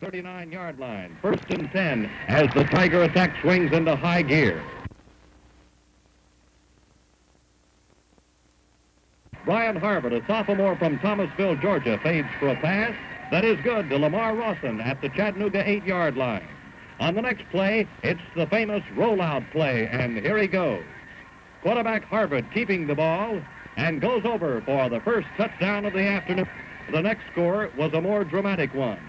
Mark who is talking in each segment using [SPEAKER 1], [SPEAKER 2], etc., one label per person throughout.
[SPEAKER 1] 39-yard line. 1st and 10 as the Tiger attack swings into high gear. Brian Harvard, a sophomore from Thomasville, Georgia, fades for a pass that is good to Lamar Rawson at the Chattanooga 8-yard line. On the next play, it's the famous rollout play, and here he goes. Quarterback Harvard keeping the ball and goes over for the first touchdown of the afternoon. The next score was a more dramatic one.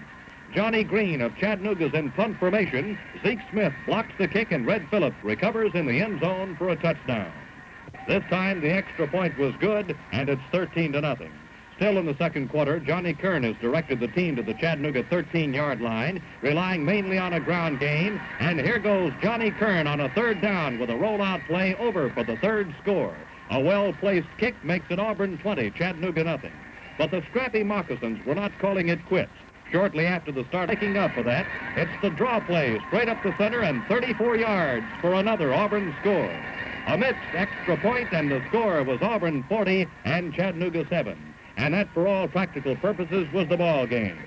[SPEAKER 1] Johnny Green of Chattanooga's in punt formation. Zeke Smith blocks the kick, and Red Phillips recovers in the end zone for a touchdown. This time, the extra point was good, and it's 13-0. Still in the second quarter, Johnny Kern has directed the team to the Chattanooga 13-yard line, relying mainly on a ground game. And here goes Johnny Kern on a 3rd down with a rollout play over for the 3rd score. A well-placed kick makes it Auburn 20, Chattanooga nothing. But the scrappy Moccasins were not calling it quits. Shortly after the start, making up for that, it's the draw play straight up the center and 34 yards for another Auburn score. A missed extra point, and the score was Auburn 40 and Chattanooga 7. And that, for all practical purposes, was the ball game.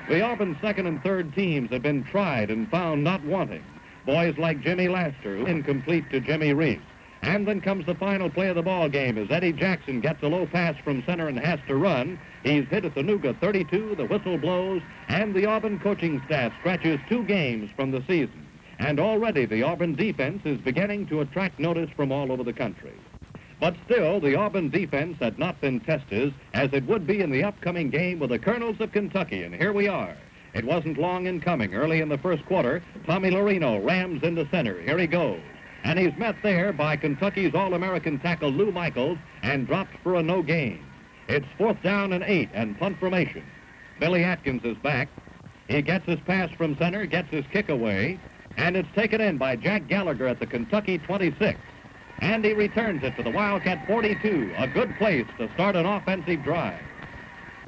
[SPEAKER 1] The Auburn 2nd and 3rd teams had been tried and found not wanting. Boys like Jimmy Laster, incomplete to Jimmy Reese. And then comes the final play of the ball game as Eddie Jackson gets a low pass from center and has to run. He's hit at the Nooga 32, the whistle blows, and the Auburn coaching staff scratches 2 games from the season. And already the Auburn defense is beginning to attract notice from all over the country. But still, the Auburn defense had not been tested as it would be in the upcoming game with the Colonels of Kentucky, and here we are. It wasn't long in coming. Early in the first quarter, Tommy Lorino rams into center. Here he goes. And he's met there by Kentucky's All-American tackle Lou Michaels and dropped for a no gain. It's 4th down and 8 and punt formation. Billy Atkins is back. He gets his pass from center, gets his kick away, and it's taken in by Jack Gallagher at the Kentucky 26. And he returns it to the Wildcat 42, a good place to start an offensive drive.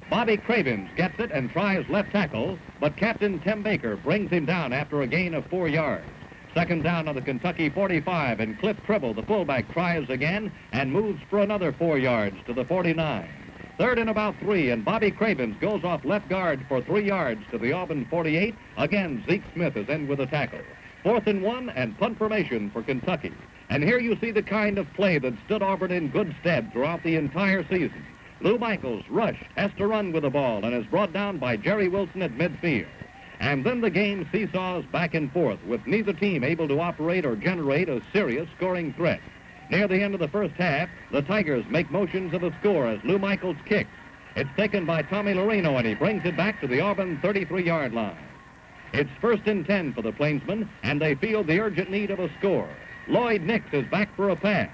[SPEAKER 1] Bobby Cravens gets it and tries left tackle, but Captain Tim Baker brings him down after a gain of 4 yards. 2nd down on the Kentucky 45, and Cliff Tribble, the fullback, tries again and moves for another 4 yards to the 49. 3rd and about 3, and Bobby Cravens goes off left guard for 3 yards to the Auburn 48. Again, Zeke Smith is in with a tackle. 4th and 1, and punt formation for Kentucky. And here you see the kind of play that stood Auburn in good stead throughout the entire season. Lou Michaels rushed, has to run with the ball, and is brought down by Jerry Wilson at midfield. And then the game seesaws back and forth, with neither team able to operate or generate a serious scoring threat. Near the end of the first half, the Tigers make motions of a score as Lou Michaels kicks. It's taken by Tommy Lorino, and he brings it back to the Auburn 33-yard line. It's 1st and 10 for the Plainsmen, and they feel the urgent need of a score. Lloyd Nix is back for a pass.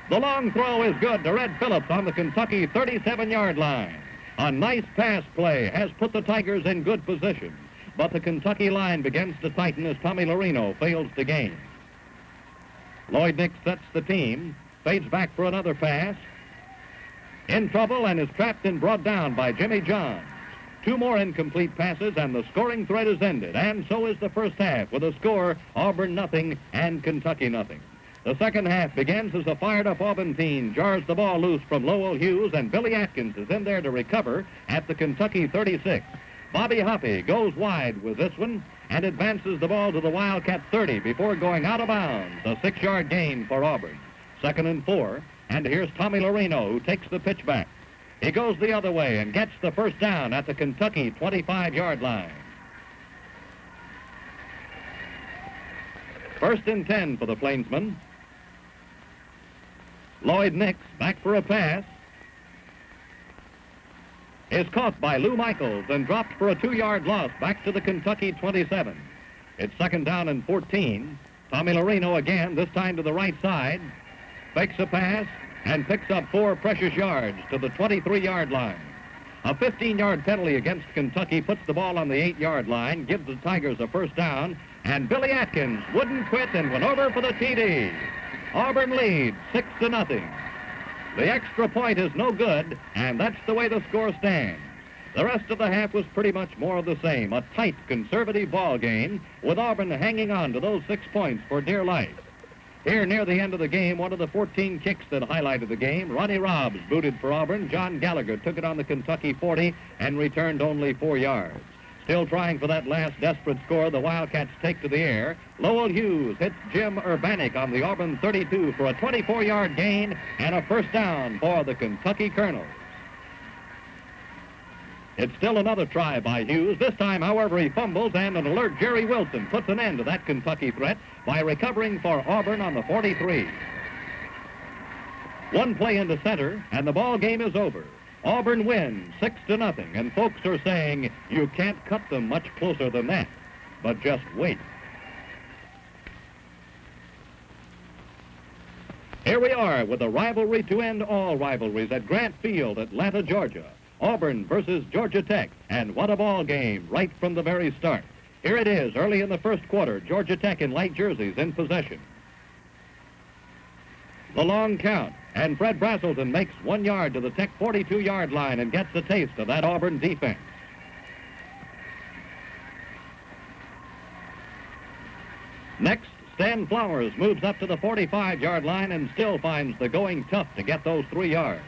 [SPEAKER 1] The long throw is good to Red Phillips on the Kentucky 37-yard line. A nice pass play has put the Tigers in good position, but the Kentucky line begins to tighten as Tommy Lorino fails to gain. Lloyd Nix sets the team, fades back for another pass. In trouble and is trapped and brought down by Jimmy Johns. 2 more incomplete passes, and the scoring threat is ended, and so is the first half, with a score Auburn nothing and Kentucky nothing. The second half begins as a fired-up Auburn team jars the ball loose from Lowell Hughes, and Billy Atkins is in there to recover at the Kentucky 36. Bobby Hoppy goes wide with this one and advances the ball to the Wildcat 30 before going out of bounds. A 6-yard gain for Auburn. 2nd and 4, and here's Tommy Lorino, who takes the pitch back. He goes the other way and gets the first down at the Kentucky 25-yard line. 1st and 10 for the Plainsmen. Lloyd Nix back for a pass. Is caught by Lou Michaels and dropped for a 2-yard loss back to the Kentucky 27. It's 2nd down and 14. Tommy Lorino again, this time to the right side. Fakes a pass and picks up 4 precious yards to the 23-yard line. A 15-yard penalty against Kentucky puts the ball on the 8-yard line, gives the Tigers a first down, and Billy Atkins wouldn't quit and went over for the TD. Auburn leads 6-0. The extra point is no good, and that's the way the score stands. The rest of the half was pretty much more of the same, a tight, conservative ball game, with Auburn hanging on to those 6 points for dear life. Here, near the end of the game, one of the 14 kicks that highlighted the game, Ronnie Robbs booted for Auburn. John Gallagher took it on the Kentucky 40 and returned only 4 yards. Still trying for that last desperate score, the Wildcats take to the air. Lowell Hughes hits Jim Urbanek on the Auburn 32 for a 24-yard gain and a first down for the Kentucky Colonels. It's still another try by Hughes. This time, however, he fumbles, and an alert Jerry Wilson puts an end to that Kentucky threat by recovering for Auburn on the 43. One play into center, and the ball game is over. Auburn wins 6-0, and folks are saying you can't cut them much closer than that, but just wait. Here we are with a rivalry to end all rivalries at Grant Field, Atlanta, Georgia. Auburn versus Georgia Tech, and what a ball game right from the very start. Here it is, early in the first quarter, Georgia Tech in light jerseys in possession. The long count, and Fred Brazelton makes 1 yard to the Tech 42-yard line and gets a taste of that Auburn defense. Next, Stan Flowers moves up to the 45-yard line and still finds the going tough to get those 3 yards.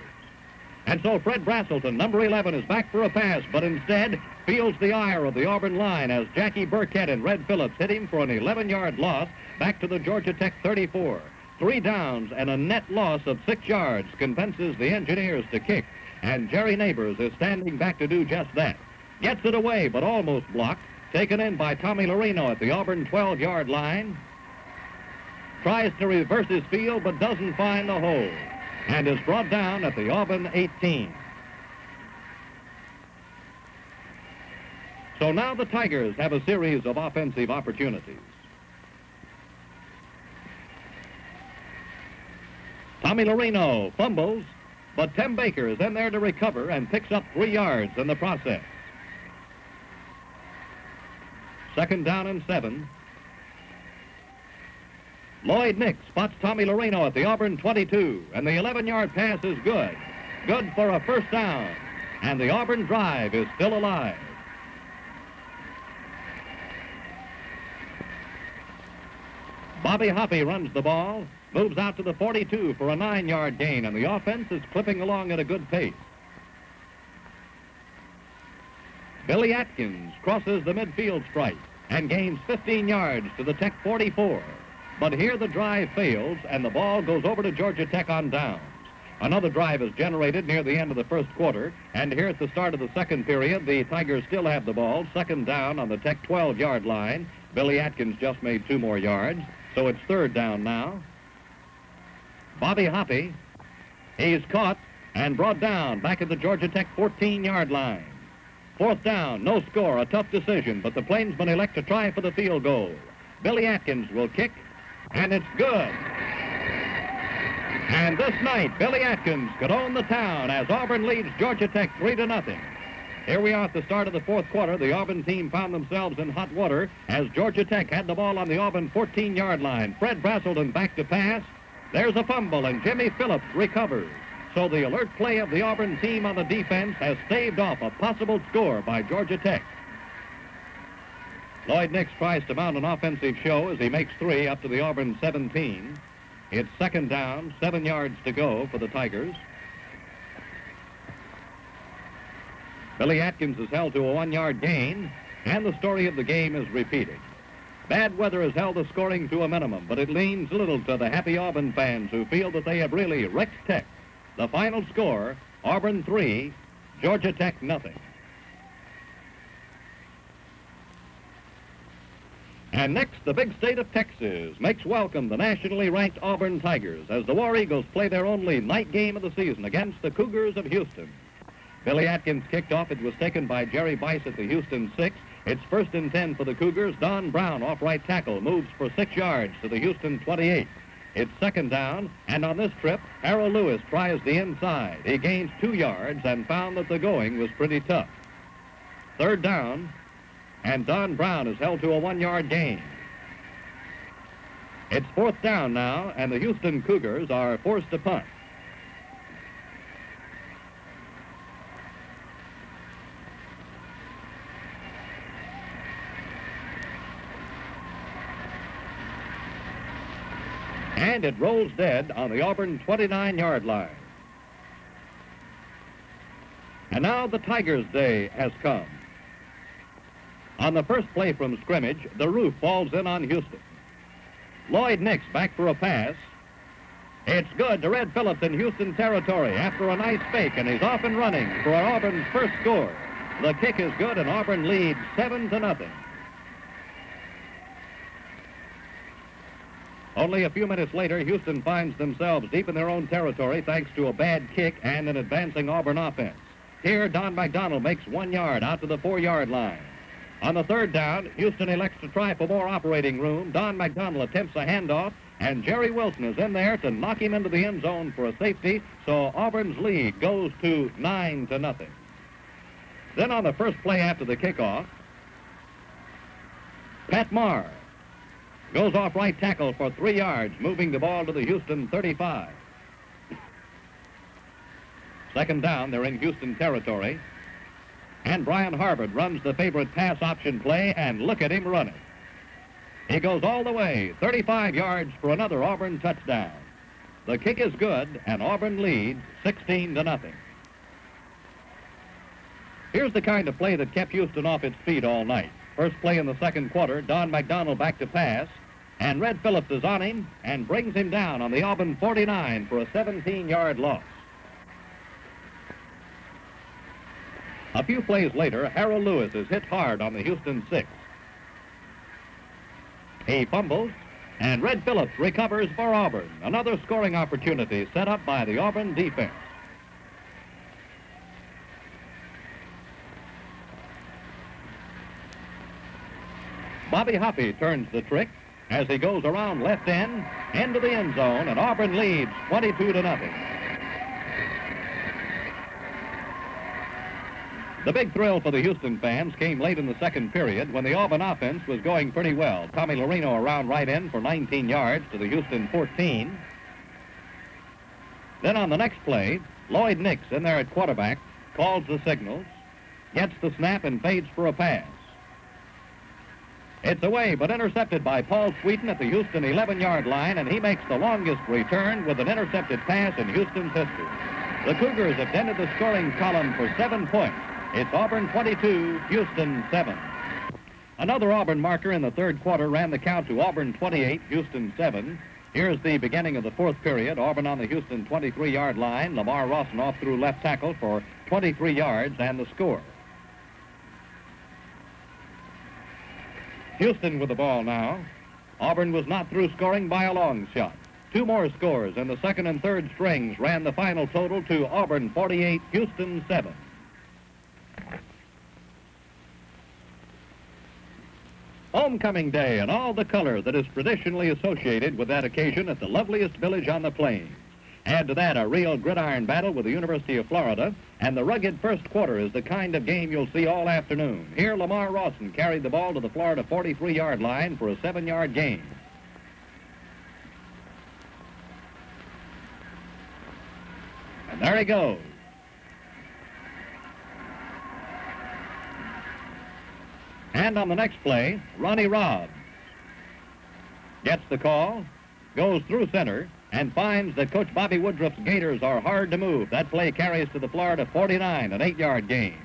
[SPEAKER 1] And so Fred Brazelton, number 11, is back for a pass, but instead feels the ire of the Auburn line as Jackie Burkett and Red Phillips hit him for an 11-yard loss back to the Georgia Tech 34. 3 downs and a net loss of 6 yards convinces the Engineers to kick, and Jerry Neighbors is standing back to do just that. Gets it away, but almost blocked, taken in by Tommy Lorino at the Auburn 12-yard line. Tries to reverse his field, but doesn't find the hole, and is brought down at the Auburn 18. So now the Tigers have a series of offensive opportunities. Tommy Lorino fumbles, but Tim Baker is in there to recover and picks up 3 yards in the process. 2nd down and 7. Lloyd Nix spots Tommy Lorino at the Auburn 22, and the 11-yard pass is good. Good for a first down, and the Auburn drive is still alive. Bobby Hoppy runs the ball, moves out to the 42 for a 9-yard gain, and the offense is clipping along at a good pace. Billy Atkins crosses the midfield stripe and gains 15 yards to the Tech 44. But here the drive fails, and the ball goes over to Georgia Tech on downs. Another drive is generated near the end of the first quarter, and here at the start of the second period, the Tigers still have the ball, 2nd down on the Tech 12-yard line. Billy Atkins just made 2 more yards, so it's 3rd down now. Bobby Hoppy, he's caught and brought down back at the Georgia Tech 14-yard line. 4th down, no score, a tough decision, but the Plainsmen elect to try for the field goal. Billy Atkins will kick, and it's good. And this night, Billy Atkins could own the town as Auburn leads Georgia Tech 3-0. Here we are at the start of the 4th quarter. The Auburn team found themselves in hot water as Georgia Tech had the ball on the Auburn 14-yard line. Fred Brazelton back to pass. There's a fumble, and Jimmy Phillips recovers. So the alert play of the Auburn team on the defense has staved off a possible score by Georgia Tech. Lloyd Nix tries to mount an offensive show as he makes 3 up to the Auburn 17. It's 2nd down, 7 yards to go for the Tigers. Billy Atkins is held to a 1-yard gain, and the story of the game is repeated. Bad weather has held the scoring to a minimum, but it leans little to the happy Auburn fans who feel that they have really wrecked Tech. The final score, Auburn 3, Georgia Tech nothing. And next, the big state of Texas makes welcome the nationally ranked Auburn Tigers as the War Eagles play their only night game of the season against the Cougars of Houston. Billy Atkins kicked off. It was taken by Jerry Bice at the Houston 6. It's 1st and 10 for the Cougars. Don Brown, off right tackle, moves for 6 yards to the Houston 28. It's 2nd down, and on this trip, Harold Lewis tries the inside. He gains 2 yards and found that the going was pretty tough. 3rd down, and Don Brown is held to a 1-yard gain. It's 4th down now, and the Houston Cougars are forced to punt. And it rolls dead on the Auburn 29-yard line. And now the Tigers' day has come. On the first play from scrimmage, the roof falls in on Houston. Lloyd Nix back for a pass. It's good to Red Phillips in Houston territory after a nice fake, and he's off and running for Auburn's first score. The kick is good, and Auburn leads 7-0. Only a few minutes later, Houston finds themselves deep in their own territory thanks to a bad kick and an advancing Auburn offense. Here, Don McDonald makes 1 yard out to the 4-yard line. On the third down, Houston elects to try for more operating room. Don McDonald attempts a handoff, and Jerry Wilson is in there to knock him into the end zone for a safety, so Auburn's lead goes to 9-0. Then on the first play after the kickoff, Pat Marr goes off right tackle for 3 yards, moving the ball to the Houston 35. Second down, they're in Houston territory. And Brian Harvard runs the favorite pass option play, and look at him running. He goes all the way, 35 yards for another Auburn touchdown. The kick is good, and Auburn leads 16-0. Here's the kind of play that kept Houston off its feet all night. First play in the second quarter, Don McDonald back to pass, and Red Phillips is on him and brings him down on the Auburn 49 for a 17-yard loss. A few plays later, Harold Lewis is hit hard on the Houston 6. He fumbles, and Red Phillips recovers for Auburn. Another scoring opportunity set up by the Auburn defense. Bobby Hoppe turns the trick as he goes around left end into the end zone, and Auburn leads 22-0. The big thrill for the Houston fans came late in the second period when the Auburn offense was going pretty well. Tommy Larino around right end for 19 yards to the Houston 14. Then on the next play, Lloyd Nix in there at quarterback calls the signals, gets the snap, and fades for a pass. It's away, but intercepted by Paul Sweeten at the Houston 11-yard line, and he makes the longest return with an intercepted pass in Houston's history. The Cougars have ended the scoring column for 7 points. It's Auburn 22, Houston 7. Another Auburn marker in the third quarter ran the count to Auburn 28, Houston 7. Here's the beginning of the fourth period. Auburn on the Houston 23-yard line. Lamar Rawson off through left tackle for 23 yards and the score. Houston with the ball now. Auburn was not through scoring by a long shot. 2 more scores, and the second and third strings ran the final total to Auburn 48, Houston 7. Homecoming Day and all the color that is traditionally associated with that occasion at the loveliest village on the plains. Add to that a real gridiron battle with the University of Florida, and the rugged first quarter is the kind of game you'll see all afternoon. Here, Lamar Rawson carried the ball to the Florida 43-yard line for a 7-yard gain. And there he goes. And on the next play, Ronnie Robbs gets the call, goes through center, and finds that Coach Bobby Woodruff's Gators are hard to move. That play carries to the Florida 49, an 8-yard gain.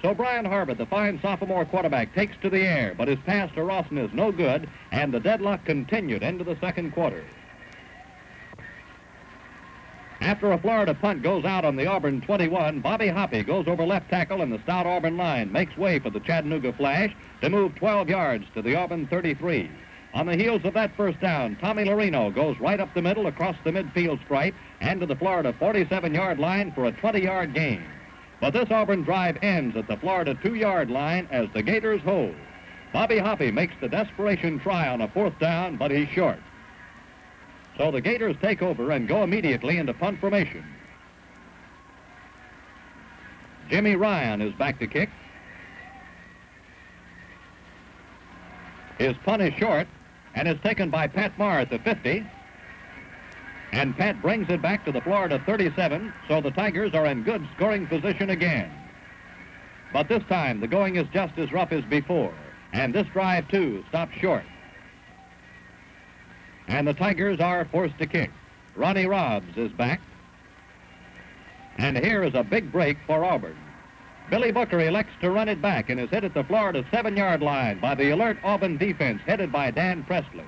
[SPEAKER 1] So Brian Harvard, the fine sophomore quarterback, takes to the air, but his pass to Rawson is no good, and the deadlock continued into the second quarter. After a Florida punt goes out on the Auburn 21, Bobby Hoppe goes over left tackle, and the stout Auburn line makes way for the Chattanooga Flash to move 12 yards to the Auburn 33. On the heels of that first down, Tommy Larino goes right up the middle across the midfield stripe and to the Florida 47-yard line for a 20-yard gain. But this Auburn drive ends at the Florida 2-yard line as the Gators hold. Bobby Hoppe makes the desperation try on a fourth down, but he's short. So the Gators take over and go immediately into punt formation. Jimmy Ryan is back to kick. His punt is short and is taken by Pat Marr at the 50. And Pat brings it back to the Florida 37, so the Tigers are in good scoring position again. But this time, the going is just as rough as before, and this drive, too, stops short. And the Tigers are forced to kick. Ronnie Robbs is back. And here is a big break for Auburn. Billy Booker elects to run it back and is hit at the Florida 7-yard line by the alert Auburn defense headed by Dan Presley.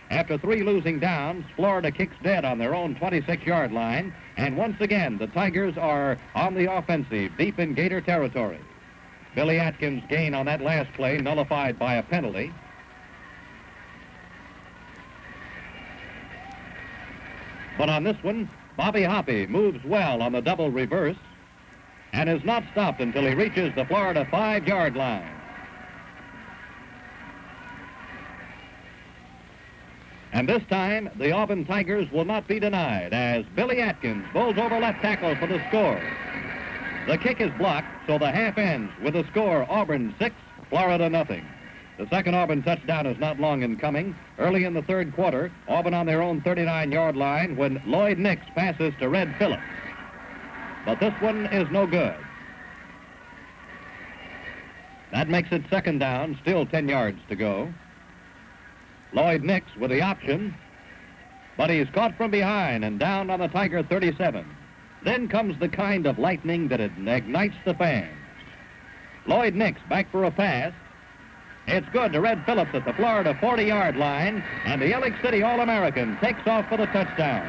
[SPEAKER 1] After 3 losing downs, Florida kicks dead on their own 26-yard line, and once again the Tigers are on the offensive deep in Gator territory. Billy Atkins' gain on that last play nullified by a penalty. But on this one, Bobby Hoppe moves well on the double reverse and is not stopped until he reaches the Florida 5-yard line. And this time, the Auburn Tigers will not be denied as Billy Atkins bowls over left tackle for the score. The kick is blocked, so the half ends with the score Auburn 6, Florida nothing. The second Auburn touchdown is not long in coming. Early in the third quarter, Auburn on their own 39-yard line when Lloyd Nix passes to Red Phillips. But this one is no good. That makes it second down, still 10 yards to go. Lloyd Nix with the option, but he's caught from behind and down on the Tiger 37. Then comes the kind of lightning that ignites the fans. Lloyd Nix back for a pass. It's good to Red Phillips at the Florida 40-yard line, and the Ellick City All-American takes off for the touchdown.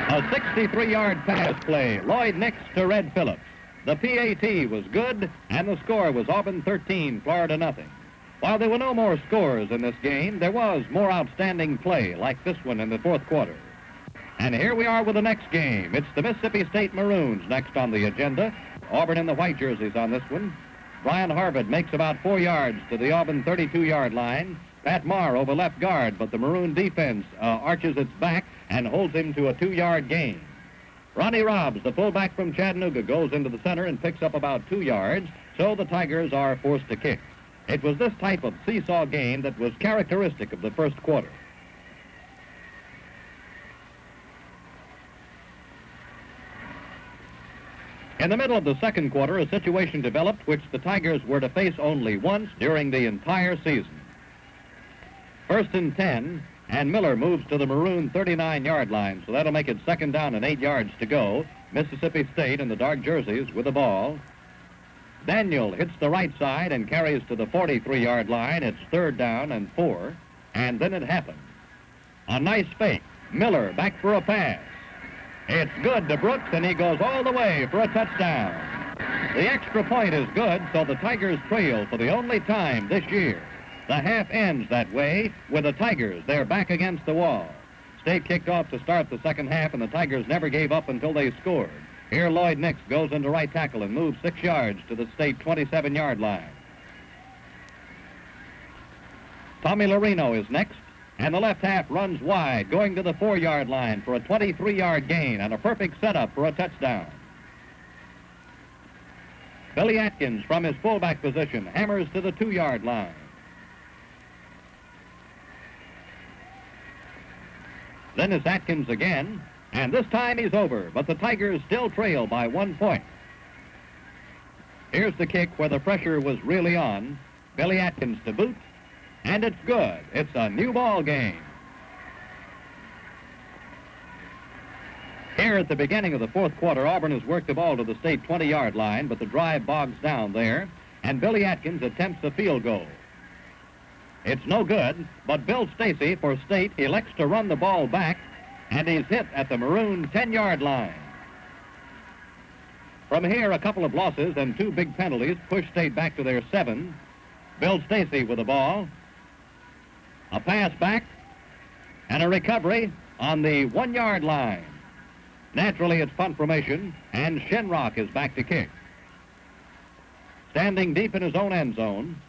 [SPEAKER 1] A 63-yard pass play, Lloyd Nix to Red Phillips. The PAT was good, and the score was Auburn 13, Florida nothing. While there were no more scores in this game, there was more outstanding play, like this one in the fourth quarter. And here we are with the next game. It's the Mississippi State Maroons next on the agenda. Auburn in the white jerseys on this one. Brian Harvard makes about 4 yards to the Auburn 32-yard line. Pat Marr over left guard, but the Maroon defense arches its back and holds him to a 2-yard gain. Ronnie Robbs, the fullback from Chattanooga, goes into the center and picks up about 2 yards, so the Tigers are forced to kick. It was this type of seesaw game that was characteristic of the first quarter. In the middle of the second quarter, a situation developed which the Tigers were to face only once during the entire season. 1st and 10, and Miller moves to the Maroon 39-yard line, so that'll make it second down and 8 yards to go. Mississippi State in the dark jerseys with the ball. Daniel hits the right side and carries to the 43-yard line. It's 3rd down and 4, and then it happened. A nice fake. Miller back for a pass. It's good to Brooks, and he goes all the way for a touchdown. The extra point is good, so the Tigers trail for the only time this year. The half ends that way with the Tigers. They're back against the wall. State kicked off to start the second half, and the Tigers never gave up until they scored. Here Lloyd Nix goes into right tackle and moves 6 yards to the State 27-yard line. Tommy Larino is next, and the left half runs wide, going to the 4-yard line for a 23-yard gain and a perfect setup for a touchdown. Billy Atkins from his fullback position hammers to the 2-yard line. Then it's Atkins again, and this time he's over, but the Tigers still trail by 1 point. Here's the kick where the pressure was really on. Billy Atkins to boot, and it's good. It's a new ball game. Here at the beginning of the fourth quarter, Auburn has worked the ball to the State 20-yard line, but the drive bogs down there, and Billy Atkins attempts a field goal. It's no good, but Bill Stacy for State elects to run the ball back, and he's hit at the Maroon 10-yard line. From here, a couple of losses and 2 big penalties push State back to their 7. Bill Stacy with the ball. A pass back, and a recovery on the 1-yard line. Naturally, it's punt formation, and Shenrock is back to kick. Standing deep in his own end zone,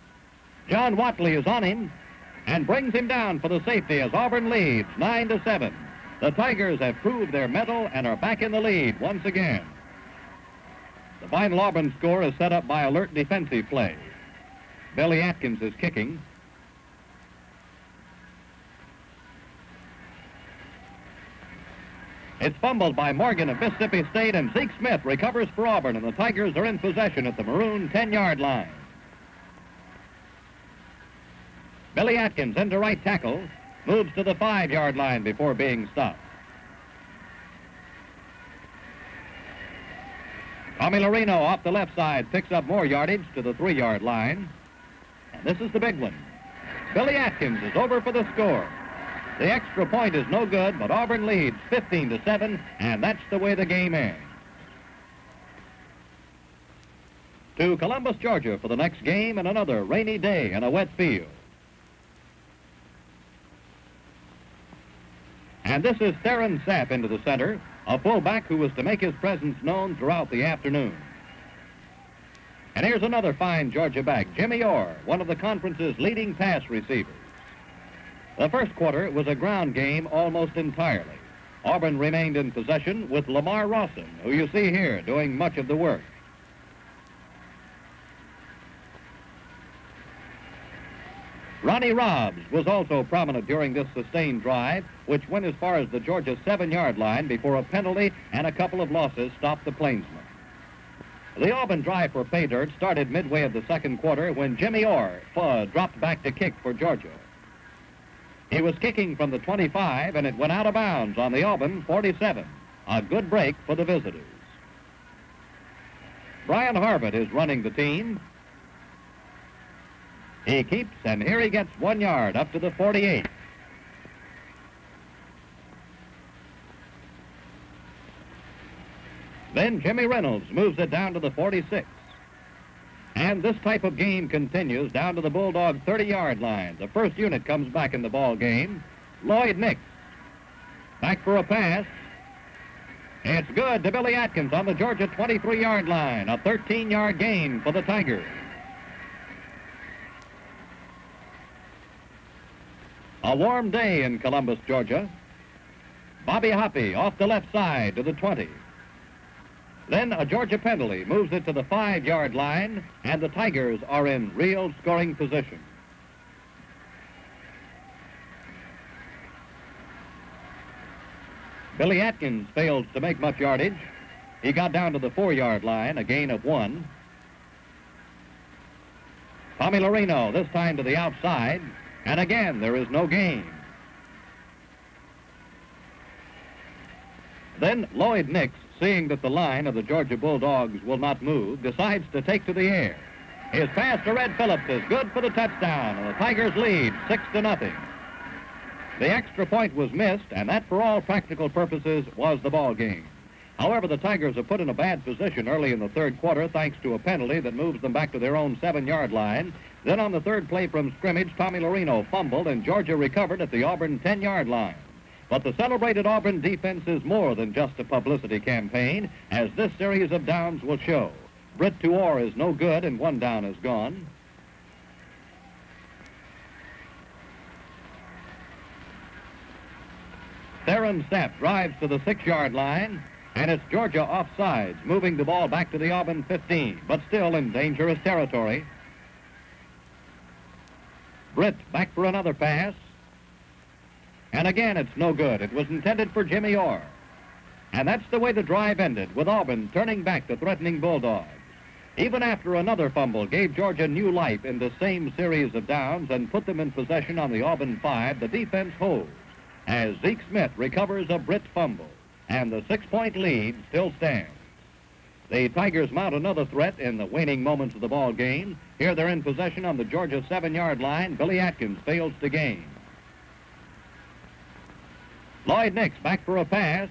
[SPEAKER 1] John Watley is on him and brings him down for the safety as Auburn leads 9-7. The Tigers have proved their mettle and are back in the lead once again. The final Auburn score is set up by alert defensive play. Billy Atkins is kicking. It's fumbled by Morgan of Mississippi State, and Zeke Smith recovers for Auburn, and the Tigers are in possession at the Maroon 10-yard line. Billy Atkins into right tackle, moves to the 5-yard line before being stopped. Tommy Larino off the left side picks up more yardage to the 3-yard line. And this is the big one. Billy Atkins is over for the score. The extra point is no good, but Auburn leads 15-7, and that's the way the game ends. To Columbus, Georgia for the next game and another rainy day and a wet field. And this is Theron Sapp into the center, a fullback who was to make his presence known throughout the afternoon. And here's another fine Georgia back, Jimmy Orr, one of the conference's leading pass receivers. The first quarter was a ground game almost entirely. Auburn remained in possession with Lamar Rawson, who you see here doing much of the work. Ronnie Robbs was also prominent during this sustained drive, which went as far as the Georgia 7-yard line before a penalty and a couple of losses stopped the Plainsmen. The Auburn drive for pay dirt started midway of the second quarter when Jimmy Orr dropped back to kick for Georgia. He was kicking from the 25, and it went out of bounds on the Auburn 47. A good break for the visitors. Brian Harvett is running the team. He keeps, and here he gets 1 yard up to the 48. Then Jimmy Reynolds moves it down to the 46. And this type of game continues down to the Bulldog 30-yard line. The first unit comes back in the ball game. Lloyd Nix back for a pass. It's good to Billy Atkins on the Georgia 23-yard line. A 13-yard gain for the Tigers. A warm day in Columbus, Georgia. Bobby Hoppy off the left side to the 20. Then a Georgia penalty moves it to the 5-yard line, and the Tigers are in real scoring position. Billy Atkins fails to make much yardage. He got down to the 4-yard line, a gain of 1. Tommy Larino, this time to the outside, and again there is no gain. Then Lloyd Nix, seeing that the line of the Georgia Bulldogs will not move, decides to take to the air. His pass to Red Phillips is good for the touchdown, and the Tigers lead 6-0. The extra point was missed, and that, for all practical purposes, was the ball game. However, the Tigers are put in a bad position early in the third quarter thanks to a penalty that moves them back to their own 7-yard line. Then on the third play from scrimmage, Tommy Larino fumbled, and Georgia recovered at the Auburn 10-yard line. But the celebrated Auburn defense is more than just a publicity campaign, as this series of downs will show. Britt to Orr is no good, and 1 down is gone. Theron Sapp drives to the 6-yard line, and it's Georgia offsides, moving the ball back to the Auburn 15, but still in dangerous territory. Britt back for another pass. And again, it's no good. It was intended for Jimmy Orr. And that's the way the drive ended, with Auburn turning back the threatening Bulldogs. Even after another fumble gave Georgia new life in the same series of downs and put them in possession on the Auburn 5, the defense holds as Zeke Smith recovers a Britt fumble, and the 6-point lead still stands. The Tigers mount another threat in the waning moments of the ball game. Here they're in possession on the Georgia 7-yard line. Billy Atkins fails to gain. Lloyd Nix back for a pass.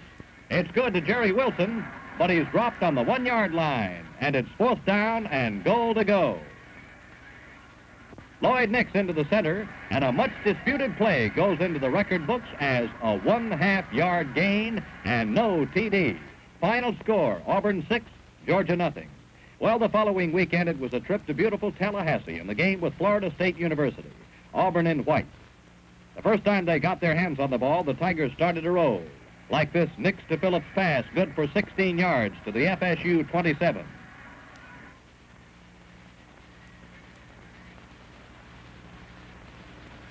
[SPEAKER 1] It's good to Jerry Wilson, but he's dropped on the 1-yard line, and it's 4th down and goal to go. Lloyd Nix into the center, and a much-disputed play goes into the record books as a 1/2-yard gain and no TD. Final score, Auburn 6, Georgia nothing. Well, the following weekend it was a trip to beautiful Tallahassee in the game with Florida State University. Auburn in white. The first time they got their hands on the ball, the Tigers started to roll. Like this Nix to Phillips pass, good for 16 yards to the FSU 27.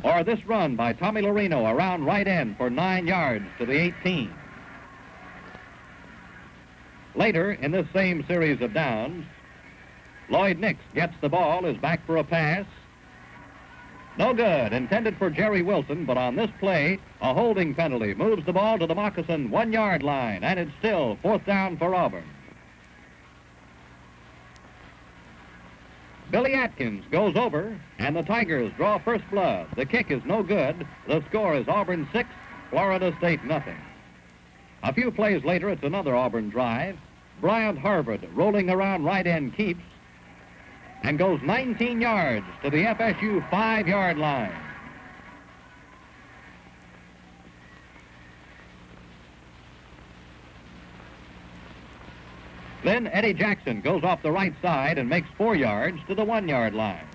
[SPEAKER 1] Or this run by Tommy Larino around right end for 9 yards to the 18. Later, in this same series of downs, Lloyd Nix gets the ball, is back for a pass. No good, intended for Jerry Wilson, but on this play, a holding penalty moves the ball to the Moccasin 1-yard line, and it's still 4th down for Auburn. Billy Atkins goes over, and the Tigers draw first blood. The kick is no good. The score is Auburn 6, Florida State nothing. A few plays later, it's another Auburn drive. Bryant Harvard rolling around right end keeps and goes 19 yards to the FSU 5-yard line. Then Eddie Jackson goes off the right side and makes 4 yards to the 1-yard line.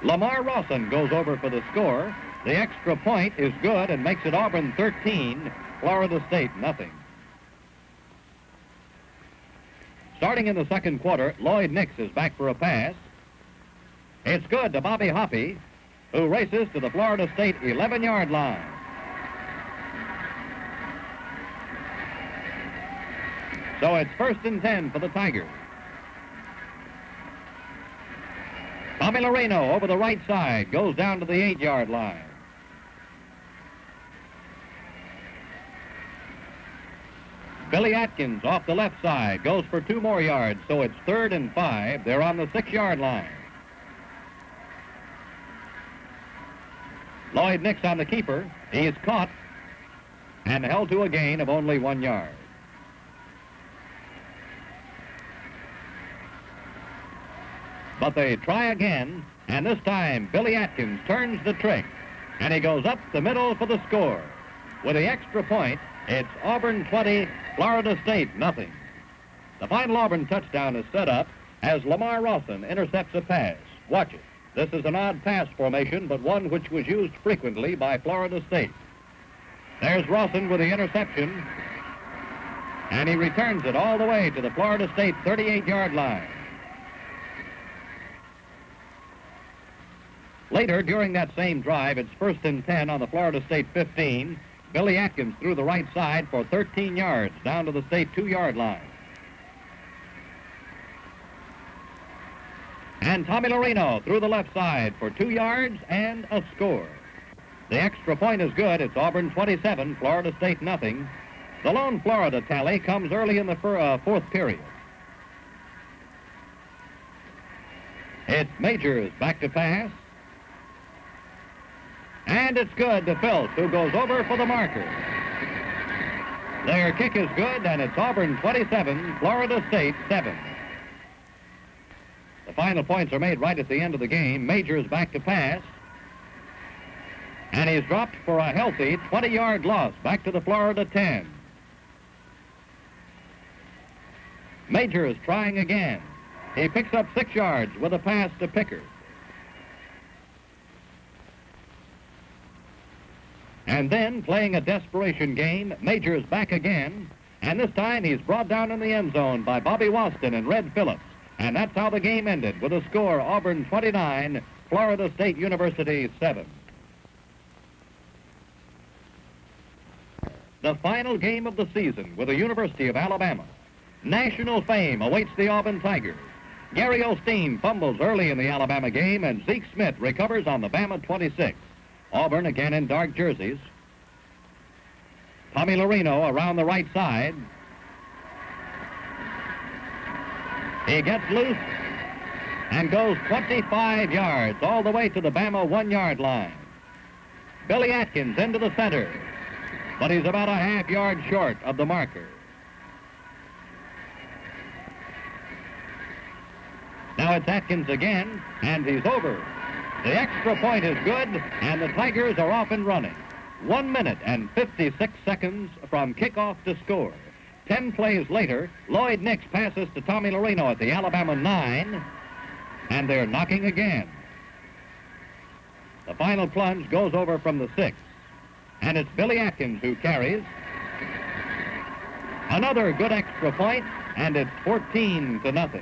[SPEAKER 1] Lamar Rawson goes over for the score. The extra point is good and makes it Auburn 13, Florida State nothing. Starting in the second quarter, Lloyd Nix is back for a pass. It's good to Bobby Hoppy, who races to the Florida State 11-yard line. So it's 1st and 10 for the Tigers. Tommy Loreno over the right side goes down to the 8-yard line. Billy Atkins off the left side goes for 2 more yards, so it's 3rd and 5. They're on the 6-yard line. Lloyd Nix on the keeper. He's caught and held to a gain of only 1 yard. But they try again, and this time Billy Atkins turns the trick, and he goes up the middle for the score. With the extra point, it's Auburn 20, Florida State nothing. The final Auburn touchdown is set up as Lamar Rawson intercepts a pass. Watch it. This is an odd pass formation, but one which was used frequently by Florida State. There's Rawson with the interception, and he returns it all the way to the Florida State 38-yard line. Later, during that same drive, it's 1st and 10 on the Florida State 15. Billy Atkins through the right side for 13 yards down to the State 2-yard line. And Tommy Loreno through the left side for 2 yards and a score. The extra point is good. It's Auburn 27, Florida State nothing. The lone Florida tally comes early in the 4th period. It's Majors back to pass. And it's good to Philp, who goes over for the marker. Their kick is good, and it's Auburn 27, Florida State 7. The final points are made right at the end of the game. Majors back to pass. And he's dropped for a healthy 20-yard loss back to the Florida 10. Majors trying again. He picks up 6 yards with a pass to Picker. And then, playing a desperation game, Majors back again, and this time he's brought down in the end zone by Bobby Waston and Red Phillips. And that's how the game ended, with a score Auburn 29, Florida State University 7. The final game of the season with the University of Alabama. National fame awaits the Auburn Tigers. Gary Osteen fumbles early in the Alabama game, and Zeke Smith recovers on the Bama 26. Auburn again in dark jerseys. Tommy Loreno around the right side. He gets loose and goes 25 yards all the way to the Bama 1-yard line. Billy Atkins into the center, but he's about a half yard short of the marker. Now it's Atkins again, and he's over. The extra point is good, and the Tigers are off and running. 1 minute and 56 seconds from kickoff to score. 10 plays later, Lloyd Nix passes to Tommy Loreno at the Alabama 9, and they're knocking again. The final plunge goes over from the 6, and it's Billy Atkins who carries. Another good extra point, and it's 14-0.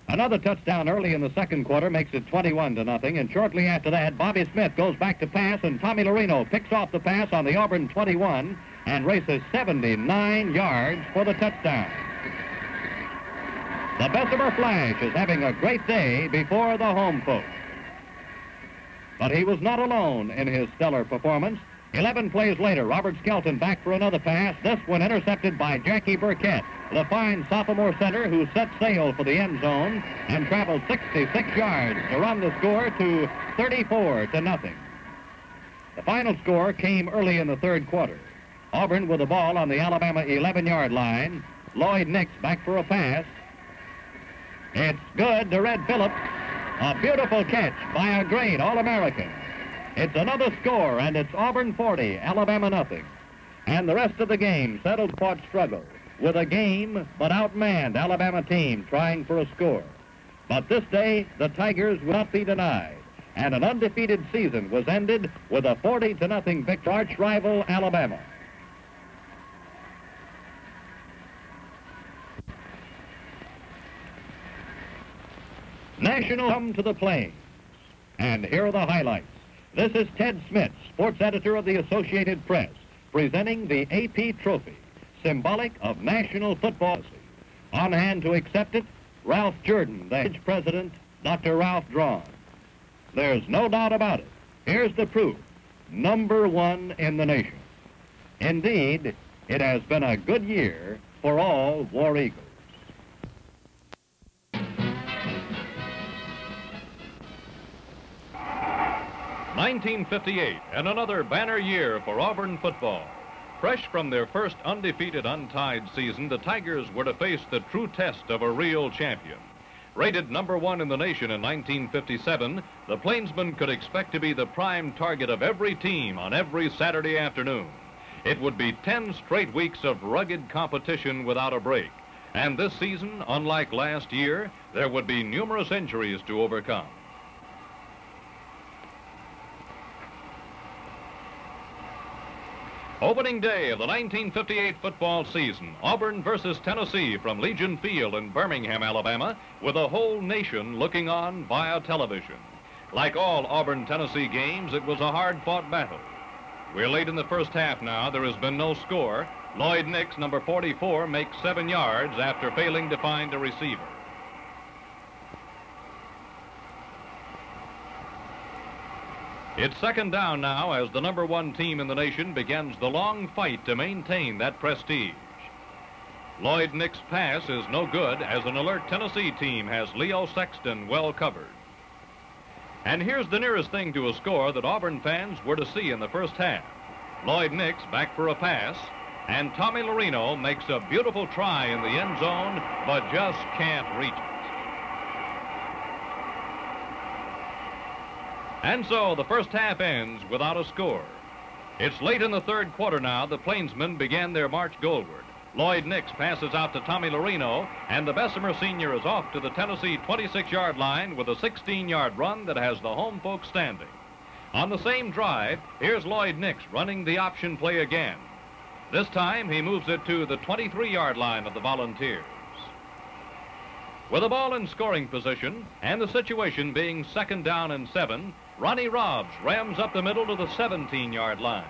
[SPEAKER 1] Another touchdown early in the second quarter makes it 21-0, and shortly after that, Bobby Smith goes back to pass, and Tommy Loreno picks off the pass on the Auburn 21 and races 79 yards for the touchdown. The Bessemer Flash is having a great day before the home folks. But he was not alone in his stellar performance. 11 plays later, Robert Skelton back for another pass, this one intercepted by Jackie Burkett, the fine sophomore center who set sail for the end zone and traveled 66 yards to run the score to 34-0. The final score came early in the third quarter. Auburn with the ball on the Alabama 11-yard line. Lloyd Nix back for a pass. It's good to Red Phillips. A beautiful catch by a great All-American. It's another score, and it's Auburn 40, Alabama nothing. And the rest of the game settled fought struggle with a game but outmanned Alabama team trying for a score. But this day, the Tigers will not be denied, and an undefeated season was ended with a 40-0 victory, arch rival Alabama. National come to the Plains, and here are the highlights. This is Ted Smith, sports editor of the Associated Press, presenting the AP Trophy, symbolic of national football. On hand to accept it, Ralph Jordan, the president, Dr. Ralph Drawn. There's no doubt about it. Here's the proof. #1 in the nation. Indeed, it has been a good year for all War Eagles.
[SPEAKER 2] 1958, and another banner year for Auburn football. Fresh from their first undefeated untied season, the Tigers were to face the true test of a real champion. Rated #1 in the nation in 1957, the Plainsmen could expect to be the prime target of every team on every Saturday afternoon. It would be 10 straight weeks of rugged competition without a break. And this season, unlike last year, there would be numerous injuries to overcome. Opening day of the 1958 football season, Auburn versus Tennessee from Legion Field in Birmingham, Alabama, with a whole nation looking on via television. Like all Auburn-Tennessee games, it was a hard-fought battle. We're late in the first half now. There has been no score. Lloyd Nix, number 44, makes 7 yards after failing to find a receiver. It's second down now as the #1 team in the nation begins the long fight to maintain that prestige. Lloyd Nix's pass is no good as an alert Tennessee team has Leo Sexton well covered. And here's the nearest thing to a score that Auburn fans were to see in the first half. Lloyd Nix back for a pass, and Tommy Lorino makes a beautiful try in the end zone, but just can't reach it. And so the first half ends without a score. It's late in the third quarter now. The Plainsmen began their march goalward. Lloyd Nix passes out to Tommy Lorino, and the Bessemer senior is off to the Tennessee 26-yard line with a 16-yard run that has the home folks standing. On the same drive, here's Lloyd Nix running the option play again. This time, he moves it to the 23-yard line of the Volunteers. With the ball in scoring position and the situation being second down and 7, Ronnie Robbs rams up the middle to the 17-yard line.